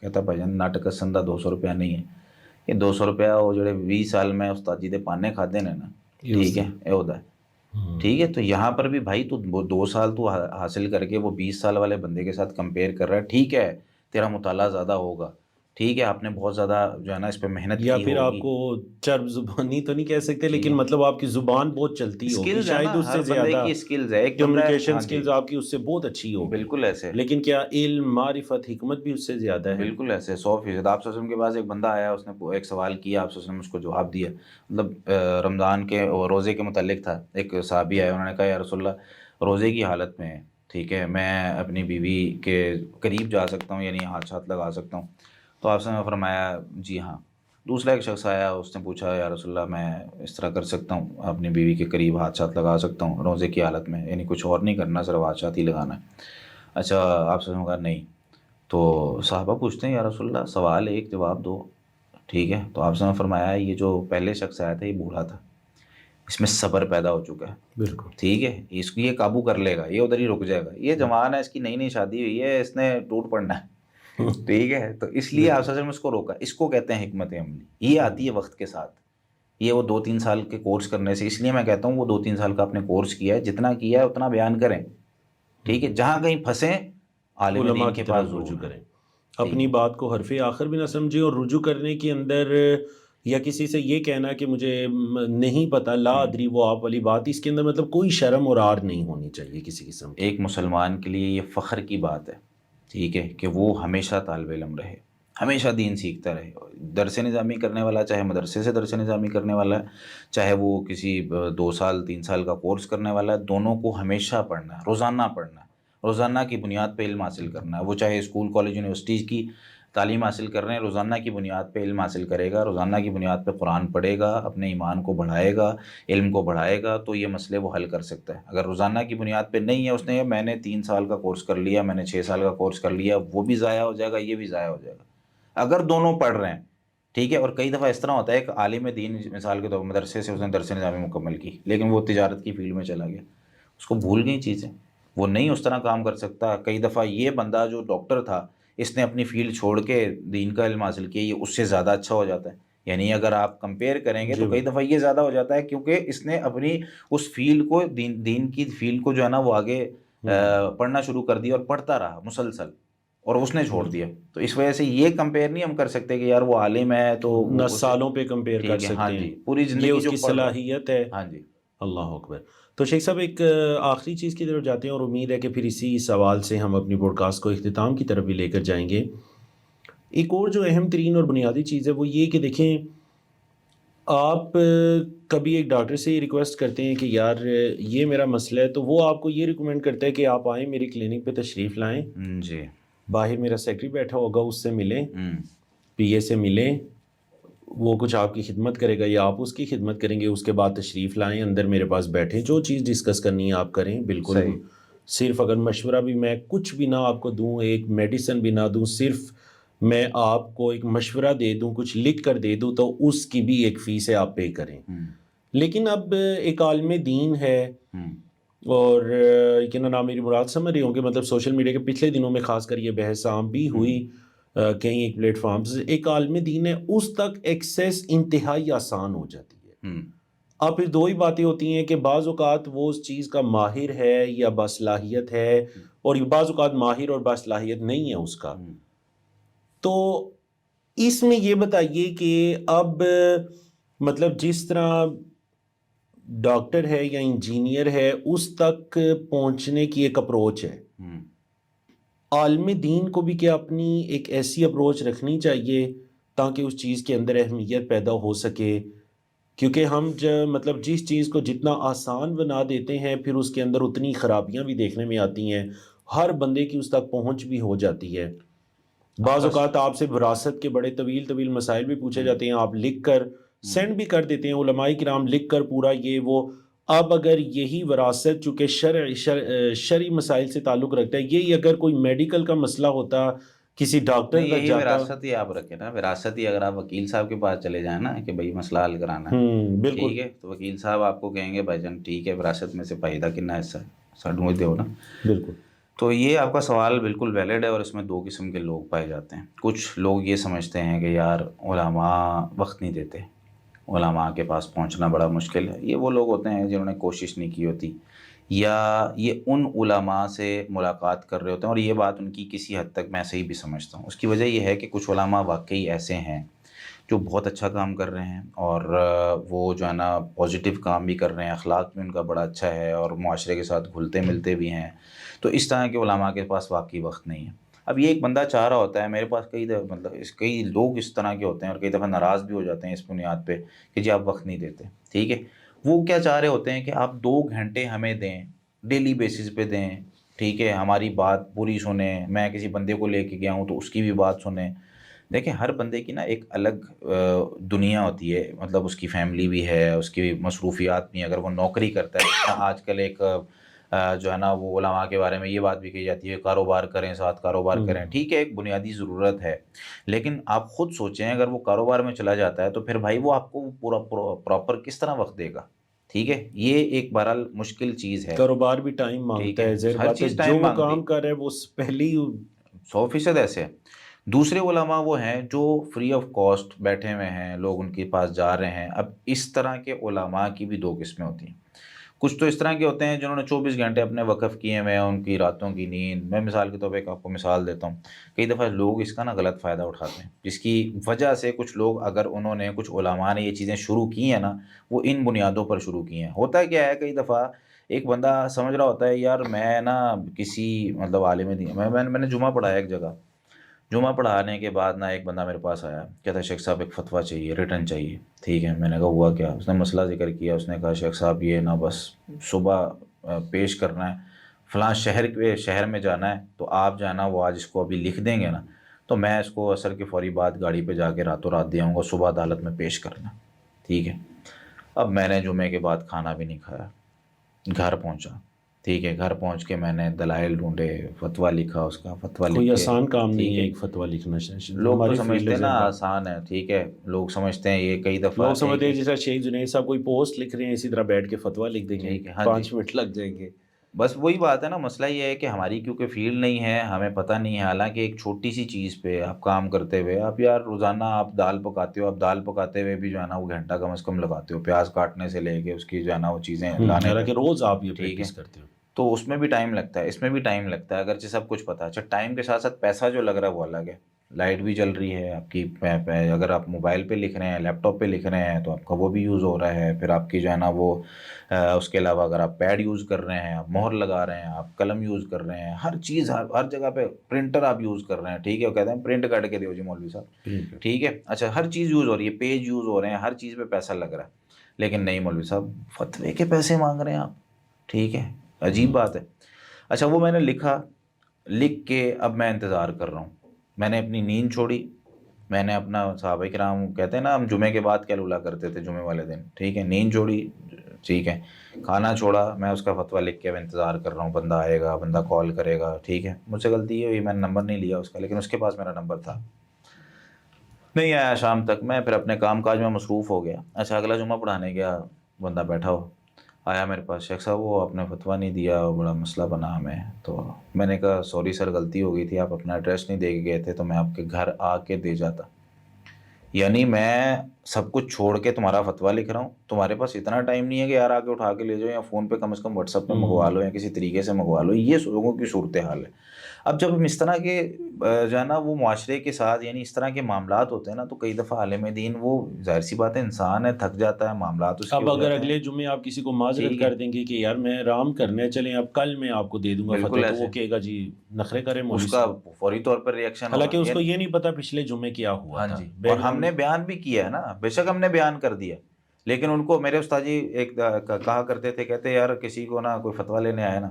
کہتا بھائی جان نٹ کسندہ 200 روپیہ نہیں ہے, یہ 200 روپیہ وہ جڑے 20 سال میں استاد جی دے پانے کھادے نے نا, ٹھیک ہے یہ ہوتا ہے. ٹھیک ہے, تو یہاں پر بھی بھائی تو 2 سال تو حاصل کر کے وہ 20 سال والے بندے کے ساتھ کمپیئر کر رہا ہے. ٹھیک ہے تیرا مطالعہ زیادہ ہوگا, ٹھیک ہے آپ نے بہت زیادہ جو ہے نا اس پہ محنت یا کی پھر آپ ہوگی, کو چرب زبانی تو نہیں کہہ سکتے, ٹھیک لیکن ہے مطلب آپ کی زبان بہت چلتی ہوگی اسکلز ہے نا, شاید اس ہر سے بندے زیادہ, کی اسکلز ہے. ایک بندہ ہے, کمیونیکیشن ہاں جی سکلز آپ کی اس سے بہت اچھی ہوگی, بالکل ایسے, لیکن کیا علم معرفت حکمت بھی اس سے زیادہ ہے؟ بالکل ایسے 100%. آپ صلی اللہ علیہ وسلم کے پاس ایک بندہ آیا, اس نے ایک سوال کیا, آپ صلی اللہ علیہ وسلم نے اس کو جواب دیا. مطلب رمضان کے روزے کے متعلق تھا. ایک صحابی آیا, انہوں نے کہا یا رسول اللہ روزے کی حالت میں, ٹھیک ہے, میں اپنی بیوی کے قریب جا سکتا ہوں, یعنی ہاتھ لگا سکتا ہوں؟ تو آپ نے فرمایا جی ہاں. دوسرا ایک شخص آیا, اس نے پوچھا یا رسول اللہ میں اس طرح کر سکتا ہوں, اپنی بیوی کے قریب ہاتھ لگا سکتا ہوں روزے کی حالت میں, یعنی کچھ اور نہیں کرنا, صرف ہاتھ ہی لگانا ہے. اچھا آپ سے کہا نہیں. تو صحابہ پوچھتے ہیں یا رسول اللہ سوال ایک جواب دو, ٹھیک ہے. تو آپ نے فرمایا یہ جو پہلے شخص آیا تھا یہ بوڑھا تھا, اس میں صبر پیدا ہو چکا ہے, بالکل ٹھیک ہے, اس کو یہ قابو کر لے گا, یہ ادھر ہی رک جائے گا. یہ جوان ہے, اس کی نئی شادی ہوئی ہے, اس نے ٹوٹ پڑنا ہے, ٹھیک ہے. تو اس لیے آپ نے اس کو روکا. اس کو کہتے ہیں حکمت عملی. یہ آتی ہے وقت کے ساتھ, یہ وہ 2-3 سال کے کورس کرنے سے. اس لیے میں کہتا ہوں وہ 2-3 سال کا آپ نے کورس کیا ہے, جتنا کیا ہے اتنا بیان کریں, ٹھیک ہے. جہاں کہیں پھنسیں عالم علماء دین کی کے طرف پاس ضرور رجوع ہیں, کریں, ٹھیک اپنی ہے. بات کو حرف آخر بھی نہ سمجھیں, اور رجوع کرنے کے اندر یا کسی سے یہ کہنا کہ مجھے نہیں پتہ, لا ادری, وہ آپ والی بات, اس کے اندر مطلب کوئی شرم اور عار نہیں ہونی چاہیے کسی قسم کی. ایک مسلمان کے لیے یہ فخر کی بات ہے, ٹھیک ہے, کہ وہ ہمیشہ طالب علم رہے, ہمیشہ دین سیکھتا رہے. درس نظامی کرنے والا, چاہے مدرسے سے درس نظامی کرنے والا ہے, چاہے وہ کسی 2 سال 3 سال کا کورس کرنے والا ہے, دونوں کو ہمیشہ پڑھنا ہے, روزانہ پڑھنا ہے, روزانہ کی بنیاد پہ علم حاصل کرنا ہے. وہ چاہے اسکول کالج یونیورسٹی کی تعلیم حاصل کر رہے ہیں, روزانہ کی بنیاد پہ علم حاصل کرے گا, روزانہ کی بنیاد پہ قرآن پڑھے گا, اپنے ایمان کو بڑھائے گا, علم کو بڑھائے گا, تو یہ مسئلے وہ حل کر سکتا ہے. اگر روزانہ کی بنیاد پہ نہیں ہے, اس نے میں نے 3 سال کا کورس کر لیا, میں نے 6 سال کا کورس کر لیا, وہ بھی ضائع ہو جائے گا, یہ بھی ضائع ہو جائے گا. اگر دونوں پڑھ رہے ہیں, ٹھیک ہے. اور کئی دفعہ اس طرح ہوتا ہے کہ عالم دین مثال کے طور پر مدرسے سے اس نے درس نظامی مکمل کی, لیکن وہ تجارت کی فیلڈ میں چلا گیا, اس کو بھول گئی چیزیں, وہ نہیں اس طرح کام کر سکتا. کئی دفعہ یہ بندہ جو ڈاکٹر تھا, اس نے اپنی فیلڈ چھوڑ کے دین کا علم حاصل کیا, یہ اس سے زیادہ اچھا ہو جاتا ہے. یعنی اگر آپ کمپیئر کریں گے جی تو کئی دفعہ یہ زیادہ ہو جاتا ہے, کیونکہ اس نے اپنی اس فیلڈ کو دین کی فیلڈ کو جو ہے نا وہ آگے پڑھنا شروع کر دیا, اور پڑھتا رہا مسلسل, اور اس نے چھوڑ دیا. تو اس وجہ سے یہ کمپیئر نہیں ہم کر سکتے کہ یار وہ عالم ہے تو نہ سالوں پہ کمپیئر کر ٹھیک ہے, ہاں سکتے ہیں, جی, پوری یہ زندگی اس جو کی پڑھ رہا ہے. صلاحیت ہے. ہاں جی, اللہ اکبر. تو شیخ صاحب ایک آخری چیز کی طرف جاتے ہیں, اور امید ہے کہ پھر اسی سوال سے ہم اپنی پوڈ کاسٹ کو اختتام کی طرف بھی لے کر جائیں گے. ایک اور جو اہم ترین اور بنیادی چیز ہے وہ یہ کہ دیکھیں, آپ کبھی ایک ڈاکٹر سے یہ ریکویسٹ کرتے ہیں کہ یار یہ میرا مسئلہ ہے, تو وہ آپ کو یہ ریکمینڈ کرتا ہے کہ آپ آئیں میری کلینک پہ تشریف لائیں, جی, باہر میرا سیکٹری بیٹھا ہوگا, اس سے ملیں, پی اے سے ملیں, وہ کچھ آپ کی خدمت کرے گا یا آپ اس کی خدمت کریں گے, اس کے بعد تشریف لائیں, اندر میرے پاس بیٹھیں, جو چیز ڈسکس کرنی ہے آپ کریں. بالکل صحیح, صرف اگر مشورہ بھی میں کچھ بھی نہ آپ کو دوں, ایک میڈیسن بھی نہ دوں, صرف میں آپ کو ایک مشورہ دے دوں، کچھ لکھ کر دے دوں، تو اس کی بھی ایک فیس ہے، آپ پے کریں. لیکن اب ایک عالم دین ہے، اور یقیناً آپ میری مراد سمجھ رہے ہوں گے، مطلب سوشل میڈیا کے پچھلے دنوں میں خاص کر یہ بحث عام بھی ہوئی کئی ایک پلیٹ فارمز. ایک عالم دین ہے، اس تک ایکسیس انتہائی آسان ہو جاتی ہے. اب پھر دو ہی باتیں ہوتی ہیں کہ بعض اوقات وہ اس چیز کا ماہر ہے یا باصلاحیت ہے، اور بعض اوقات ماہر اور باصلاحیت نہیں ہے اس کا. تو اس میں یہ بتائیے کہ اب مطلب جس طرح ڈاکٹر ہے یا انجینئر ہے، اس تک پہنچنے کی ایک اپروچ ہے، عالم دین کو بھی کیا اپنی ایک ایسی اپروچ رکھنی چاہیے تاکہ اس چیز کے اندر اہمیت پیدا ہو سکے؟ کیونکہ ہم مطلب جس چیز کو جتنا آسان بنا دیتے ہیں، پھر اس کے اندر اتنی خرابیاں بھی دیکھنے میں آتی ہیں. ہر بندے کی اس تک پہنچ بھی ہو جاتی ہے. بعض اوقات آپ سے وراثت کے بڑے طویل طویل مسائل بھی پوچھے جاتے ہیں، آپ لکھ کر سینڈ بھی کر دیتے ہیں، علماء کرام لکھ کر پورا یہ وہ. اب اگر یہی وراثت چونکہ شرعی مسائل سے تعلق رکھتا ہے، یہی اگر کوئی میڈیکل کا مسئلہ ہوتا، کسی ڈاکٹر تک یہی جاتا. وراثت ہی آپ رکھیں نا، وراثت ہی اگر آپ وکیل صاحب کے پاس چلے جائیں نا کہ بھائی مسئلہ حل کرانا ہے، بالکل ٹھیک ہے، تو وکیل صاحب آپ کو کہیں گے بھائی جان ٹھیک ہے، وراثت میں سے فائدہ کتنا حصہ ساڈو دو نا. بالکل. تو یہ آپ کا سوال بالکل ویلڈ ہے، اور اس میں دو قسم کے لوگ پائے جاتے ہیں. کچھ لوگ یہ سمجھتے ہیں کہ یار علماء وقت نہیں دیتے، علماء کے پاس پہنچنا بڑا مشکل ہے. یہ وہ لوگ ہوتے ہیں جنہوں نے کوشش نہیں کی ہوتی، یا یہ ان علماء سے ملاقات کر رہے ہوتے ہیں، اور یہ بات ان کی کسی حد تک میں صحیح بھی سمجھتا ہوں. اس کی وجہ یہ ہے کہ کچھ علماء واقعی ایسے ہیں جو بہت اچھا کام کر رہے ہیں، اور وہ جو ہے نا پازیٹیو کام بھی کر رہے ہیں، اخلاق بھی ان کا بڑا اچھا ہے، اور معاشرے کے ساتھ گھلتے ملتے بھی ہیں. تو اس طرح کے علماء کے پاس واقعی وقت نہیں ہے. اب یہ ایک بندہ چاہ رہا ہوتا ہے، میرے پاس کئی لوگ اس طرح کے ہوتے ہیں، اور کئی دفعہ ناراض بھی ہو جاتے ہیں اس بنیاد پہ کہ جی آپ وقت نہیں دیتے. ٹھیک ہے، وہ کیا چاہ رہے ہوتے ہیں کہ آپ 2 گھنٹے ہمیں دیں، ڈیلی بیسس پہ دیں، ٹھیک ہے، ہماری بات پوری سنیں. میں کسی بندے کو لے کے گیا ہوں تو اس کی بھی بات سنیں. دیکھیں ہر بندے کی نا ایک الگ دنیا ہوتی ہے، مطلب اس کی فیملی بھی ہے، اس کی مصروفیات بھی ہیں. اگر وہ نوکری کرتا ہے، آج کل ایک جو ہے نا وہ علماء کے بارے میں یہ بات بھی کہی جاتی ہے کاروبار کریں، ساتھ کاروبار کریں. ٹھیک ہے، ایک بنیادی ضرورت ہے، لیکن آپ خود سوچیں اگر وہ کاروبار میں چلا جاتا ہے تو پھر بھائی وہ آپ کو پورا پراپر کس طرح وقت دے گا؟ ٹھیک ہے، یہ ایک بہرحال مشکل چیز ہے. کاروبار بھی ٹائم مانگتا ہے، ظاہر ہر بات ہے چیز جو ٹائم وہ مانگتی، کام کر رہے ہیں وہ پہلے ہی 100% ایسے ہے. دوسرے علماء وہ ہیں جو فری آف کاسٹ بیٹھے ہوئے ہیں، لوگ ان کے پاس جا رہے ہیں. اب اس طرح کے علماء کی بھی 2 قسمیں ہوتی ہیں. کچھ تو اس طرح کے ہوتے ہیں جنہوں نے 24 گھنٹے اپنے وقف کیے ہوئے ہیں، ان کی راتوں کی نیند. میں مثال کے طور پہ ایک آپ کو مثال دیتا ہوں. کئی دفعہ لوگ اس کا نا غلط فائدہ اٹھاتے ہیں، جس کی وجہ سے کچھ لوگ، اگر انہوں نے، کچھ علماء نے یہ چیزیں شروع کی ہیں نا، وہ ان بنیادوں پر شروع کی ہیں. ہوتا ہے کیا ہے، کئی دفعہ ایک بندہ سمجھ رہا ہوتا ہے یار میں نا کسی مطلب عالم دین، میں نے جمعہ پڑھایا ایک جگہ. جمعہ پڑھانے کے بعد نا ایک بندہ میرے پاس آیا، کہتا ہے شیخ صاحب ایک فتویٰ چاہیے، ریٹن چاہیے. ٹھیک ہے، میں نے کہا ہوا کیا؟ اس نے مسئلہ ذکر کیا. اس نے کہا شیخ صاحب یہ نا بس صبح پیش کرنا ہے، فلاں شہر میں جانا ہے، تو آپ جو ہے نا وہ آج اس کو ابھی لکھ دیں گے نا، تو میں اس کو عصر کے فوری بعد گاڑی پہ جا کے راتوں رات دے آؤں گا، صبح عدالت میں پیش کرنا. ٹھیک ہے، اب میں نے جمعے کے بعد کھانا بھی نہیں کھایا، گھر پہنچا. ٹھیک ہے، گھر پہنچ کے میں نے دلائل ڈھونڈے، فتویٰ لکھا، اس کا فتویٰ لکھ کوئی کے. آسان کام نہیں ٹھیک ہے ہے، ایک فتویٰ لکھنا. لوگ تو ہماری سمجھتے ہیں نا آسان ہے. ٹھیک ہے، لوگ سمجھتے ہیں یہ کئی دفعہ لوگ سمجھتے ہیں جیسا شیخ جنید صاحب کوئی پوسٹ لکھ رہے ہیں، اسی طرح بیٹھ کے فتویٰ لکھ دیں گے، ٹھیک ہے، ہاں 5 منٹ لگ جائیں گے. بس وہی بات ہے نا. مسئلہ یہ ہے کہ ہماری کیونکہ فیلڈ نہیں ہے، ہمیں پتہ نہیں ہے. حالانکہ ایک چھوٹی سی چیز پہ آپ کام کرتے ہوئے، آپ یار روزانہ آپ دال پکاتے ہو، آپ دال پکاتے ہوئے بھی جو ہے نا وہ گھنٹہ کم از کم لگاتے ہو، پیاز کاٹنے سے لے کے اس کی جو ہے نا وہ چیزیں لانے حالانکہ تک. روز آپ یہ ٹھیک ہے، پریکٹس کرتے ہو. تو اس میں بھی ٹائم لگتا ہے، اس میں بھی ٹائم لگتا ہے، اگرچہ سب کچھ پتہ ہے. اچھا، ٹائم کے ساتھ ساتھ پیسہ جو لگ رہا ہے وہ الگ ہے. لائٹ بھی چل رہی ہے آپ کی، اگر آپ موبائل پہ لکھ رہے ہیں، لیپ ٹاپ پہ لکھ رہے ہیں تو آپ کا وہ بھی یوز ہو رہا ہے. پھر آپ کی جو ہے نا وہ اس کے علاوہ اگر آپ پیڈ یوز کر رہے ہیں، آپ مہر لگا رہے ہیں، آپ قلم یوز کر رہے ہیں، ہر چیز ہر جگہ پہ. پرنٹر آپ یوز کر رہے ہیں. ٹھیک ہے، وہ کہتے ہیں پرنٹ کٹ کے دیو جی مولوی صاحب. ٹھیک ہے، اچھا ہر چیز یوز ہو رہی ہے، پیج یوز ہو رہے ہیں، ہر چیز پہ پیسہ لگ رہا ہے. لیکن نہیں مولوی صاحب، فتوے کے پیسے مانگ رہے ہیں آپ. ٹھیک ہے، عجیب بات ہے. اچھا، وہ میں نے لکھا، لکھ کے اب میں انتظار کر رہا ہوں. میں نے اپنی نیند چھوڑی. میں نے اپنا، صحابہ کرام کہتے ہیں نا ہم جمعے کے بعد کیا لولا کرتے تھے جمعے والے دن. ٹھیک ہے، نیند چھوڑی. ٹھیک ہے، کھانا چھوڑا. میں اس کا فتویٰ لکھ کے اب انتظار کر رہا ہوں، بندہ آئے گا، بندہ کال کرے گا. ٹھیک ہے، مجھ سے غلطی یہ ہوئی، میں نے نمبر نہیں لیا اس کا، لیکن اس کے پاس میرا نمبر تھا. نہیں آیا شام تک، میں پھر اپنے کام کاج میں مصروف ہو گیا. اچھا اگلا جمعہ پڑھانے گیا، بندہ بیٹھا ہو آیا میرے پاس، شیخ صاحب وہ آپ نے فتویٰ نہیں دیا، بڑا مسئلہ بنا ہمیں. تو میں نے کہا سوری سر غلطی ہو گئی تھی، آپ اپنا ایڈریس نہیں دے کے گئے تھے تو میں آپ کے گھر آ کے دے جاتا. یعنی میں سب کچھ چھوڑ کے تمہارا فتویٰ لکھ رہا ہوں، تمہارے پاس اتنا ٹائم نہیں ہے کہ یار آ کے اٹھا کے لے جاؤ، یا فون پہ کم از کم واٹس ایپ پہ منگوا لو یا کسی طریقے سے منگوا لو. یہ لوگوں کی صورتحال ہے. اب جب ہم اس طرح کے جو ہے نا وہ معاشرے کے ساتھ یعنی اس طرح کے معاملات ہوتے ہیں نا، تو کئی دفعہ عالم دین وہ ظاہر سی بات ہے انسان ہے، تھک جاتا ہے، معاملات اس کے اب ہو اگر جاتے ہیں. اگلے جمعے آپ کسی کو معذرت ٹھیک ہے، کر دیں گے کہ یار میں آرام کرنے چلیں، اب کل میں آپ کو دے دوں گا بالکل فتویٰ، تو ایسے وہ کہے گا جی نخرے کرے اس مولوی کا صاحب. فوری طور پر ریئیکشن ہوگا. حالانکہ اس کو یہ نہیں پتا پچھلے جمعے کیا ہوا ہاں تھا. جی، اور بیک ہم نے گراؤنڈ بیان بھی کیا ہے نا، بے شک ہم نے بیان کر دیا، لیکن ان کو میرے استاد جی ایک کہا کرتے تھے، کہتے یار کسی کو نا کوئی فتویٰ لینے آئے نا،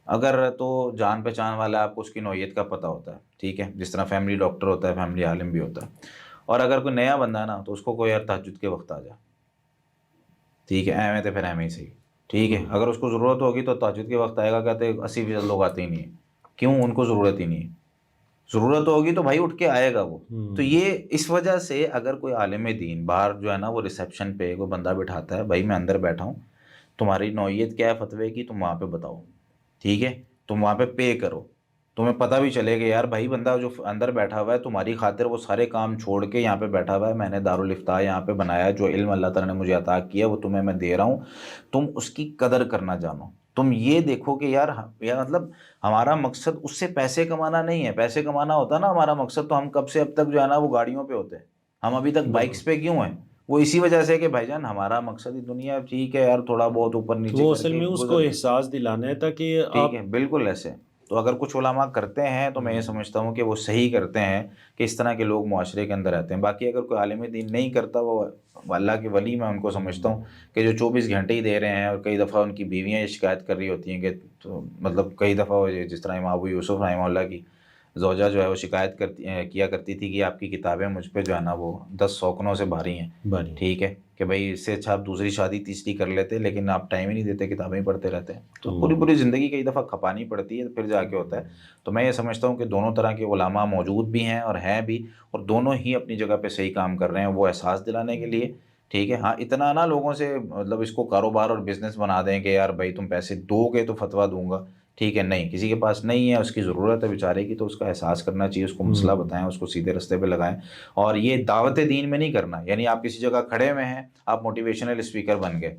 اگر تو جان پہچان والا ہے، آپ کو اس کی نوعیت کا پتہ ہوتا ہے، ٹھیک ہے، جس طرح فیملی ڈاکٹر ہوتا ہے، فیملی عالم بھی ہوتا ہے. اور اگر کوئی نیا بندہ ہے نا تو اس کو کوئی یار تہجد کے وقت آ جا، ٹھیک ہے، ایویں تو پھر ایویں ہی صحیح، ٹھیک ہے. اگر اس کو ضرورت ہوگی تو تہجد کے وقت آئے گا، کہتے 80% لوگ آتے ہی نہیں ہیں. کیوں؟ ان کو ضرورت ہی نہیں ہے. ضرورت ہوگی تو بھائی اٹھ کے آئے گا وہ. تو یہ اس وجہ سے اگر کوئی عالم دین باہر جو ہے نا وہ ریسیپشن پہ کوئی بندہ بٹھاتا ہے، بھائی میں اندر بیٹھا ہوں، تمہاری نوعیت کیا ہے فتوے کی، تم وہاں پہ بتاؤ، ٹھیک ہے، تم وہاں پہ پے کرو، تمہیں پتہ بھی چلے گا یار بھائی بندہ جو اندر بیٹھا ہوا ہے تمہاری خاطر وہ سارے کام چھوڑ کے یہاں پہ بیٹھا ہوا ہے، میں نے دارالافتاء یہاں پہ بنایا، جو علم اللہ تعالیٰ نے مجھے عطا کیا وہ تمہیں میں دے رہا ہوں، تم اس کی قدر کرنا جانو. تم یہ دیکھو کہ یار مطلب ہمارا مقصد اس سے پیسے کمانا نہیں ہے. پیسے کمانا ہوتا نا ہمارا مقصد تو ہم کب سے اب تک جو ہے نا وہ گاڑیوں پہ ہوتے ہیں. ہم ابھی تک بائکس پہ کیوں ہیں؟ وہ اسی وجہ سے کہ بھائی جان ہمارا مقصد ہی دنیا، ٹھیک ہے یار تھوڑا بہت اوپر نیچے وہ کر اصل کے میں اس کو گزر جائے، احساس دلانا ہے تاکہ ٹھیک آپ ہے، بالکل ایسے. تو اگر کچھ علماء کرتے ہیں تو میں یہ سمجھتا ہوں کہ وہ صحیح کرتے ہیں کہ اس طرح کے لوگ معاشرے کے اندر رہتے ہیں. باقی اگر کوئی عالم دین نہیں کرتا، وہ اللہ کے ولی میں ان کو سمجھتا ہوں کہ جو 24 گھنٹے ہی دے رہے ہیں، اور کئی دفعہ ان کی بیویاں یہ شکایت کر رہی ہوتی ہیں کہ تو مطلب کئی دفعہ جس طرح امام ابو یوسف رحمہ اللہ کی زوجہ جو ہے وہ شکایت کیا کرتی تھی کہ آپ کی کتابیں مجھ پہ جو ہے نا وہ 10 سوکنوں سے بھاری ہیں، بانی. ٹھیک ہے، کہ بھائی اس سے اچھا آپ دوسری شادی تیسری کر لیتے، لیکن آپ ٹائم ہی نہیں دیتے، کتابیں ہی پڑھتے رہتے ہیں. تو پوری اللہ پوری زندگی کئی دفعہ کھپانی پڑتی ہے، پھر جا کے ہوتا ہے. تو میں یہ سمجھتا ہوں کہ دونوں طرح کے علماء موجود بھی ہیں اور ہیں بھی، اور دونوں ہی اپنی جگہ پہ صحیح کام کر رہے ہیں، وہ احساس دلانے کے لیے، ٹھیک ہے. ہاں اتنا نہ لوگوں سے مطلب اس کو کاروبار اور بزنس بنا دیں کہ یار بھائی تم پیسے دو گے تو فتویٰ دوں گا، ٹھیک ہے. نہیں، کسی کے پاس نہیں ہے، اس کی ضرورت ہے بیچارے کی، تو اس کا احساس کرنا چاہیے، اس کو مسئلہ بتائیں، اس کو سیدھے رستے پہ لگائیں. اور یہ دعوت دین میں نہیں کرنا. یعنی آپ کسی جگہ کھڑے ہوئے ہیں، آپ موٹیویشنل اسپیکر بن گئے،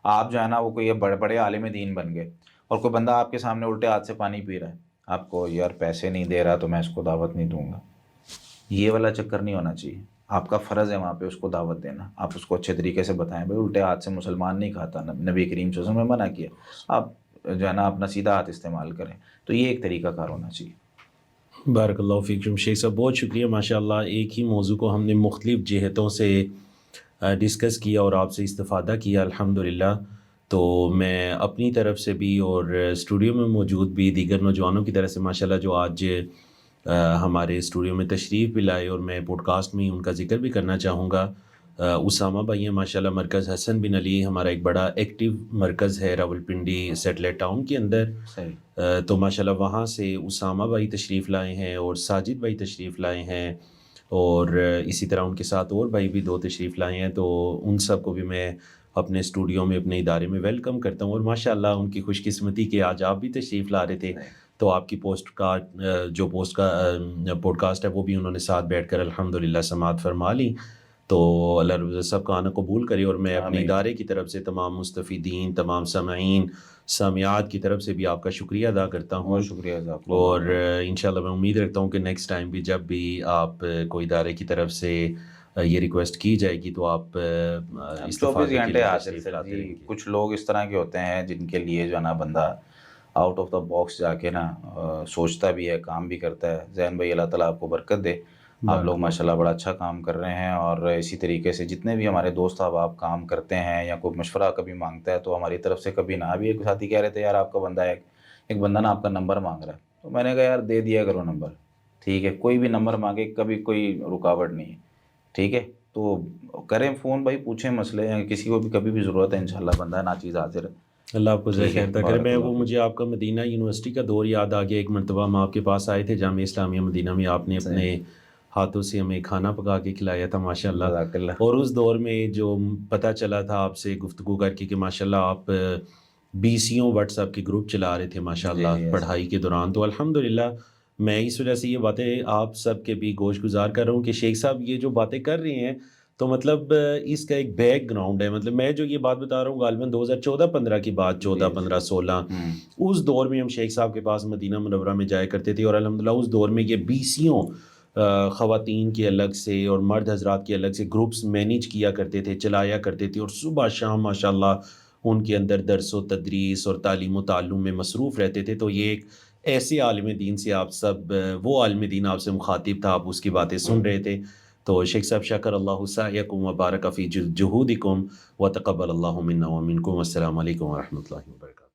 آپ جو ہے نا وہ کوئی بڑے بڑے عالم دین بن گئے، اور کوئی بندہ آپ کے سامنے الٹے ہاتھ سے پانی پی رہا ہے، آپ کو یار پیسے نہیں دے رہا تو میں اس کو دعوت نہیں دوں گا. یہ والا چکر نہیں ہونا چاہیے. آپ کا فرض ہے وہاں پہ اس کو دعوت دینا، آپ اس کو اچھے طریقے سے بتائیں بھائی الٹے ہاتھ سے مسلمان نہیں کھاتا، نبی کریم صلی اللہ علیہ وسلم نے منع کیا، آپ جو ہے نا اپنا سیدھا ہاتھ استعمال کریں. تو یہ ایک طریقہ کار ہونا چاہیے. بارک اللہ فیکم شیخ صاحب، بہت شکریہ. ماشاء اللہ ایک ہی موضوع کو ہم نے مختلف جہتوں سے ڈسکس کیا اور آپ سے استفادہ کیا الحمدللہ. تو میں اپنی طرف سے بھی اور اسٹوڈیو میں موجود بھی دیگر نوجوانوں کی طرف سے ماشاءاللہ جو آج ہمارے اسٹوڈیو میں تشریف بھی لائے، اور میں پوڈ کاسٹ میں ان کا ذکر بھی کرنا چاہوں گا. اسامہ بھائی ہیں ماشاءاللہ، مرکز حسن بن علی ہمارا ایک بڑا ایکٹیو مرکز ہے راولپنڈی سیٹلائٹ ٹاؤن کے اندر. صحیح. تو ماشاءاللہ وہاں سے اسامہ بھائی تشریف لائے ہیں اور ساجد بھائی تشریف لائے ہیں، اور اسی طرح ان کے ساتھ اور بھائی بھی 2 تشریف لائے ہیں. تو ان سب کو بھی میں اپنے اسٹوڈیو میں اپنے ادارے میں ویلکم کرتا ہوں. اور ماشاءاللہ ان کی خوش قسمتی کہ آج آپ بھی تشریف لا رہے تھے، تو آپ کی پوڈ کاسٹ ہے وہ بھی انہوں نے ساتھ بیٹھ کر الحمدللہ سماعت فرما لی. تو اللہ رب سب کا آنا قبول کرے. اور میں اپنے ادارے کی طرف سے تمام مستفیدین، تمام سامعین سامعات کی طرف سے بھی آپ کا شکریہ ادا کرتا ہوں. بہت شکریہ جزاک اللہ. اور انشاءاللہ میں امید رکھتا ہوں کہ نیکسٹ ٹائم بھی جب بھی آپ کوئی ادارے کی طرف سے یہ ریکویسٹ کی جائے گی تو آپ 24 گھنٹے حاضر سر جی. کچھ لوگ اس طرح کے ہوتے ہیں جن کے لیے جو ہے نا بندہ آؤٹ آف دا باکس جا کے نا سوچتا بھی ہے، کام بھی کرتا ہے. زین بھائی اللہ تعالیٰ آپ کو برکت دے، آپ لوگ ماشاءاللہ بڑا اچھا کام کر رہے ہیں. اور اسی طریقے سے جتنے بھی ہمارے دوست آپ کام کرتے ہیں یا کوئی مشورہ کبھی مانگتا ہے تو ہماری طرف سے کبھی نہ بھی. ایک ساتھی کہہ رہے تھے یار آپ کا بندہ ہے، ایک بندہ نا آپ کا نمبر مانگ رہا ہے، تو میں نے کہا یار دے دیا کرو نمبر، ٹھیک ہے. کوئی بھی نمبر مانگے کبھی کوئی رکاوٹ نہیں ہے، ٹھیک ہے. تو کریں فون بھائی، پوچھیں مسئلے، یا کسی کو بھی کبھی بھی ضرورت ہے انشاءاللہ بندہ ناچیز حاضر ہے. اللہ آپ کو خیر عطا کرے. میں وہ مجھے آپ کا مدینہ یونیورسٹی کا دور یاد آ گیا. ایک مرتبہ ہم آپ کے پاس آئے تھے جامعہ اسلامیہ مدینہ میں، آپ نے اپنے ہاتھوں سے ہمیں کھانا پکا کے کھلایا تھا ماشاءاللہ. جزاک اللہ. اور اس دور میں جو پتہ چلا تھا آپ سے گفتگو کر کے کہ ماشاءاللہ آپ بیسیوں واٹس ایپ کے گروپ چلا رہے تھے ماشاءاللہ جی پڑھائی کے دوران. تو الحمدللہ میں اس وجہ سے یہ باتیں آپ سب کے بھی گوش گزار کر رہا ہوں کہ شیخ صاحب یہ جو باتیں کر رہے ہیں تو مطلب اس کا ایک بیک گراؤنڈ ہے. مطلب میں جو یہ بات بتا رہا ہوں غالباً 2014-15 کی بات، 14-15-16 اس دور میں ہم شیخ صاحب کے پاس مدینہ منورہ میں جایا کرتے تھے. اور الحمدللہ اس دور میں یہ بیسیوں خواتین کے الگ سے اور مرد حضرات کے الگ سے گروپس مینیج کیا کرتے تھے، چلایا کرتے تھے، اور صبح شام ماشاءاللہ ان کے اندر درس و تدریس اور تعلیم و تعلم میں مصروف رہتے تھے. تو یہ ایک ایسے عالم دین سے آپ سب، وہ عالم دین آپ سے مخاطب تھا، آپ اس کی باتیں سن رہے تھے. تو شیخ صاحب شکر اللہ سعیکم و بارک فی جہودکم و تقبل اللہ منا و منکم. السلام علیکم و رحمۃ اللہ وبرکاتہ.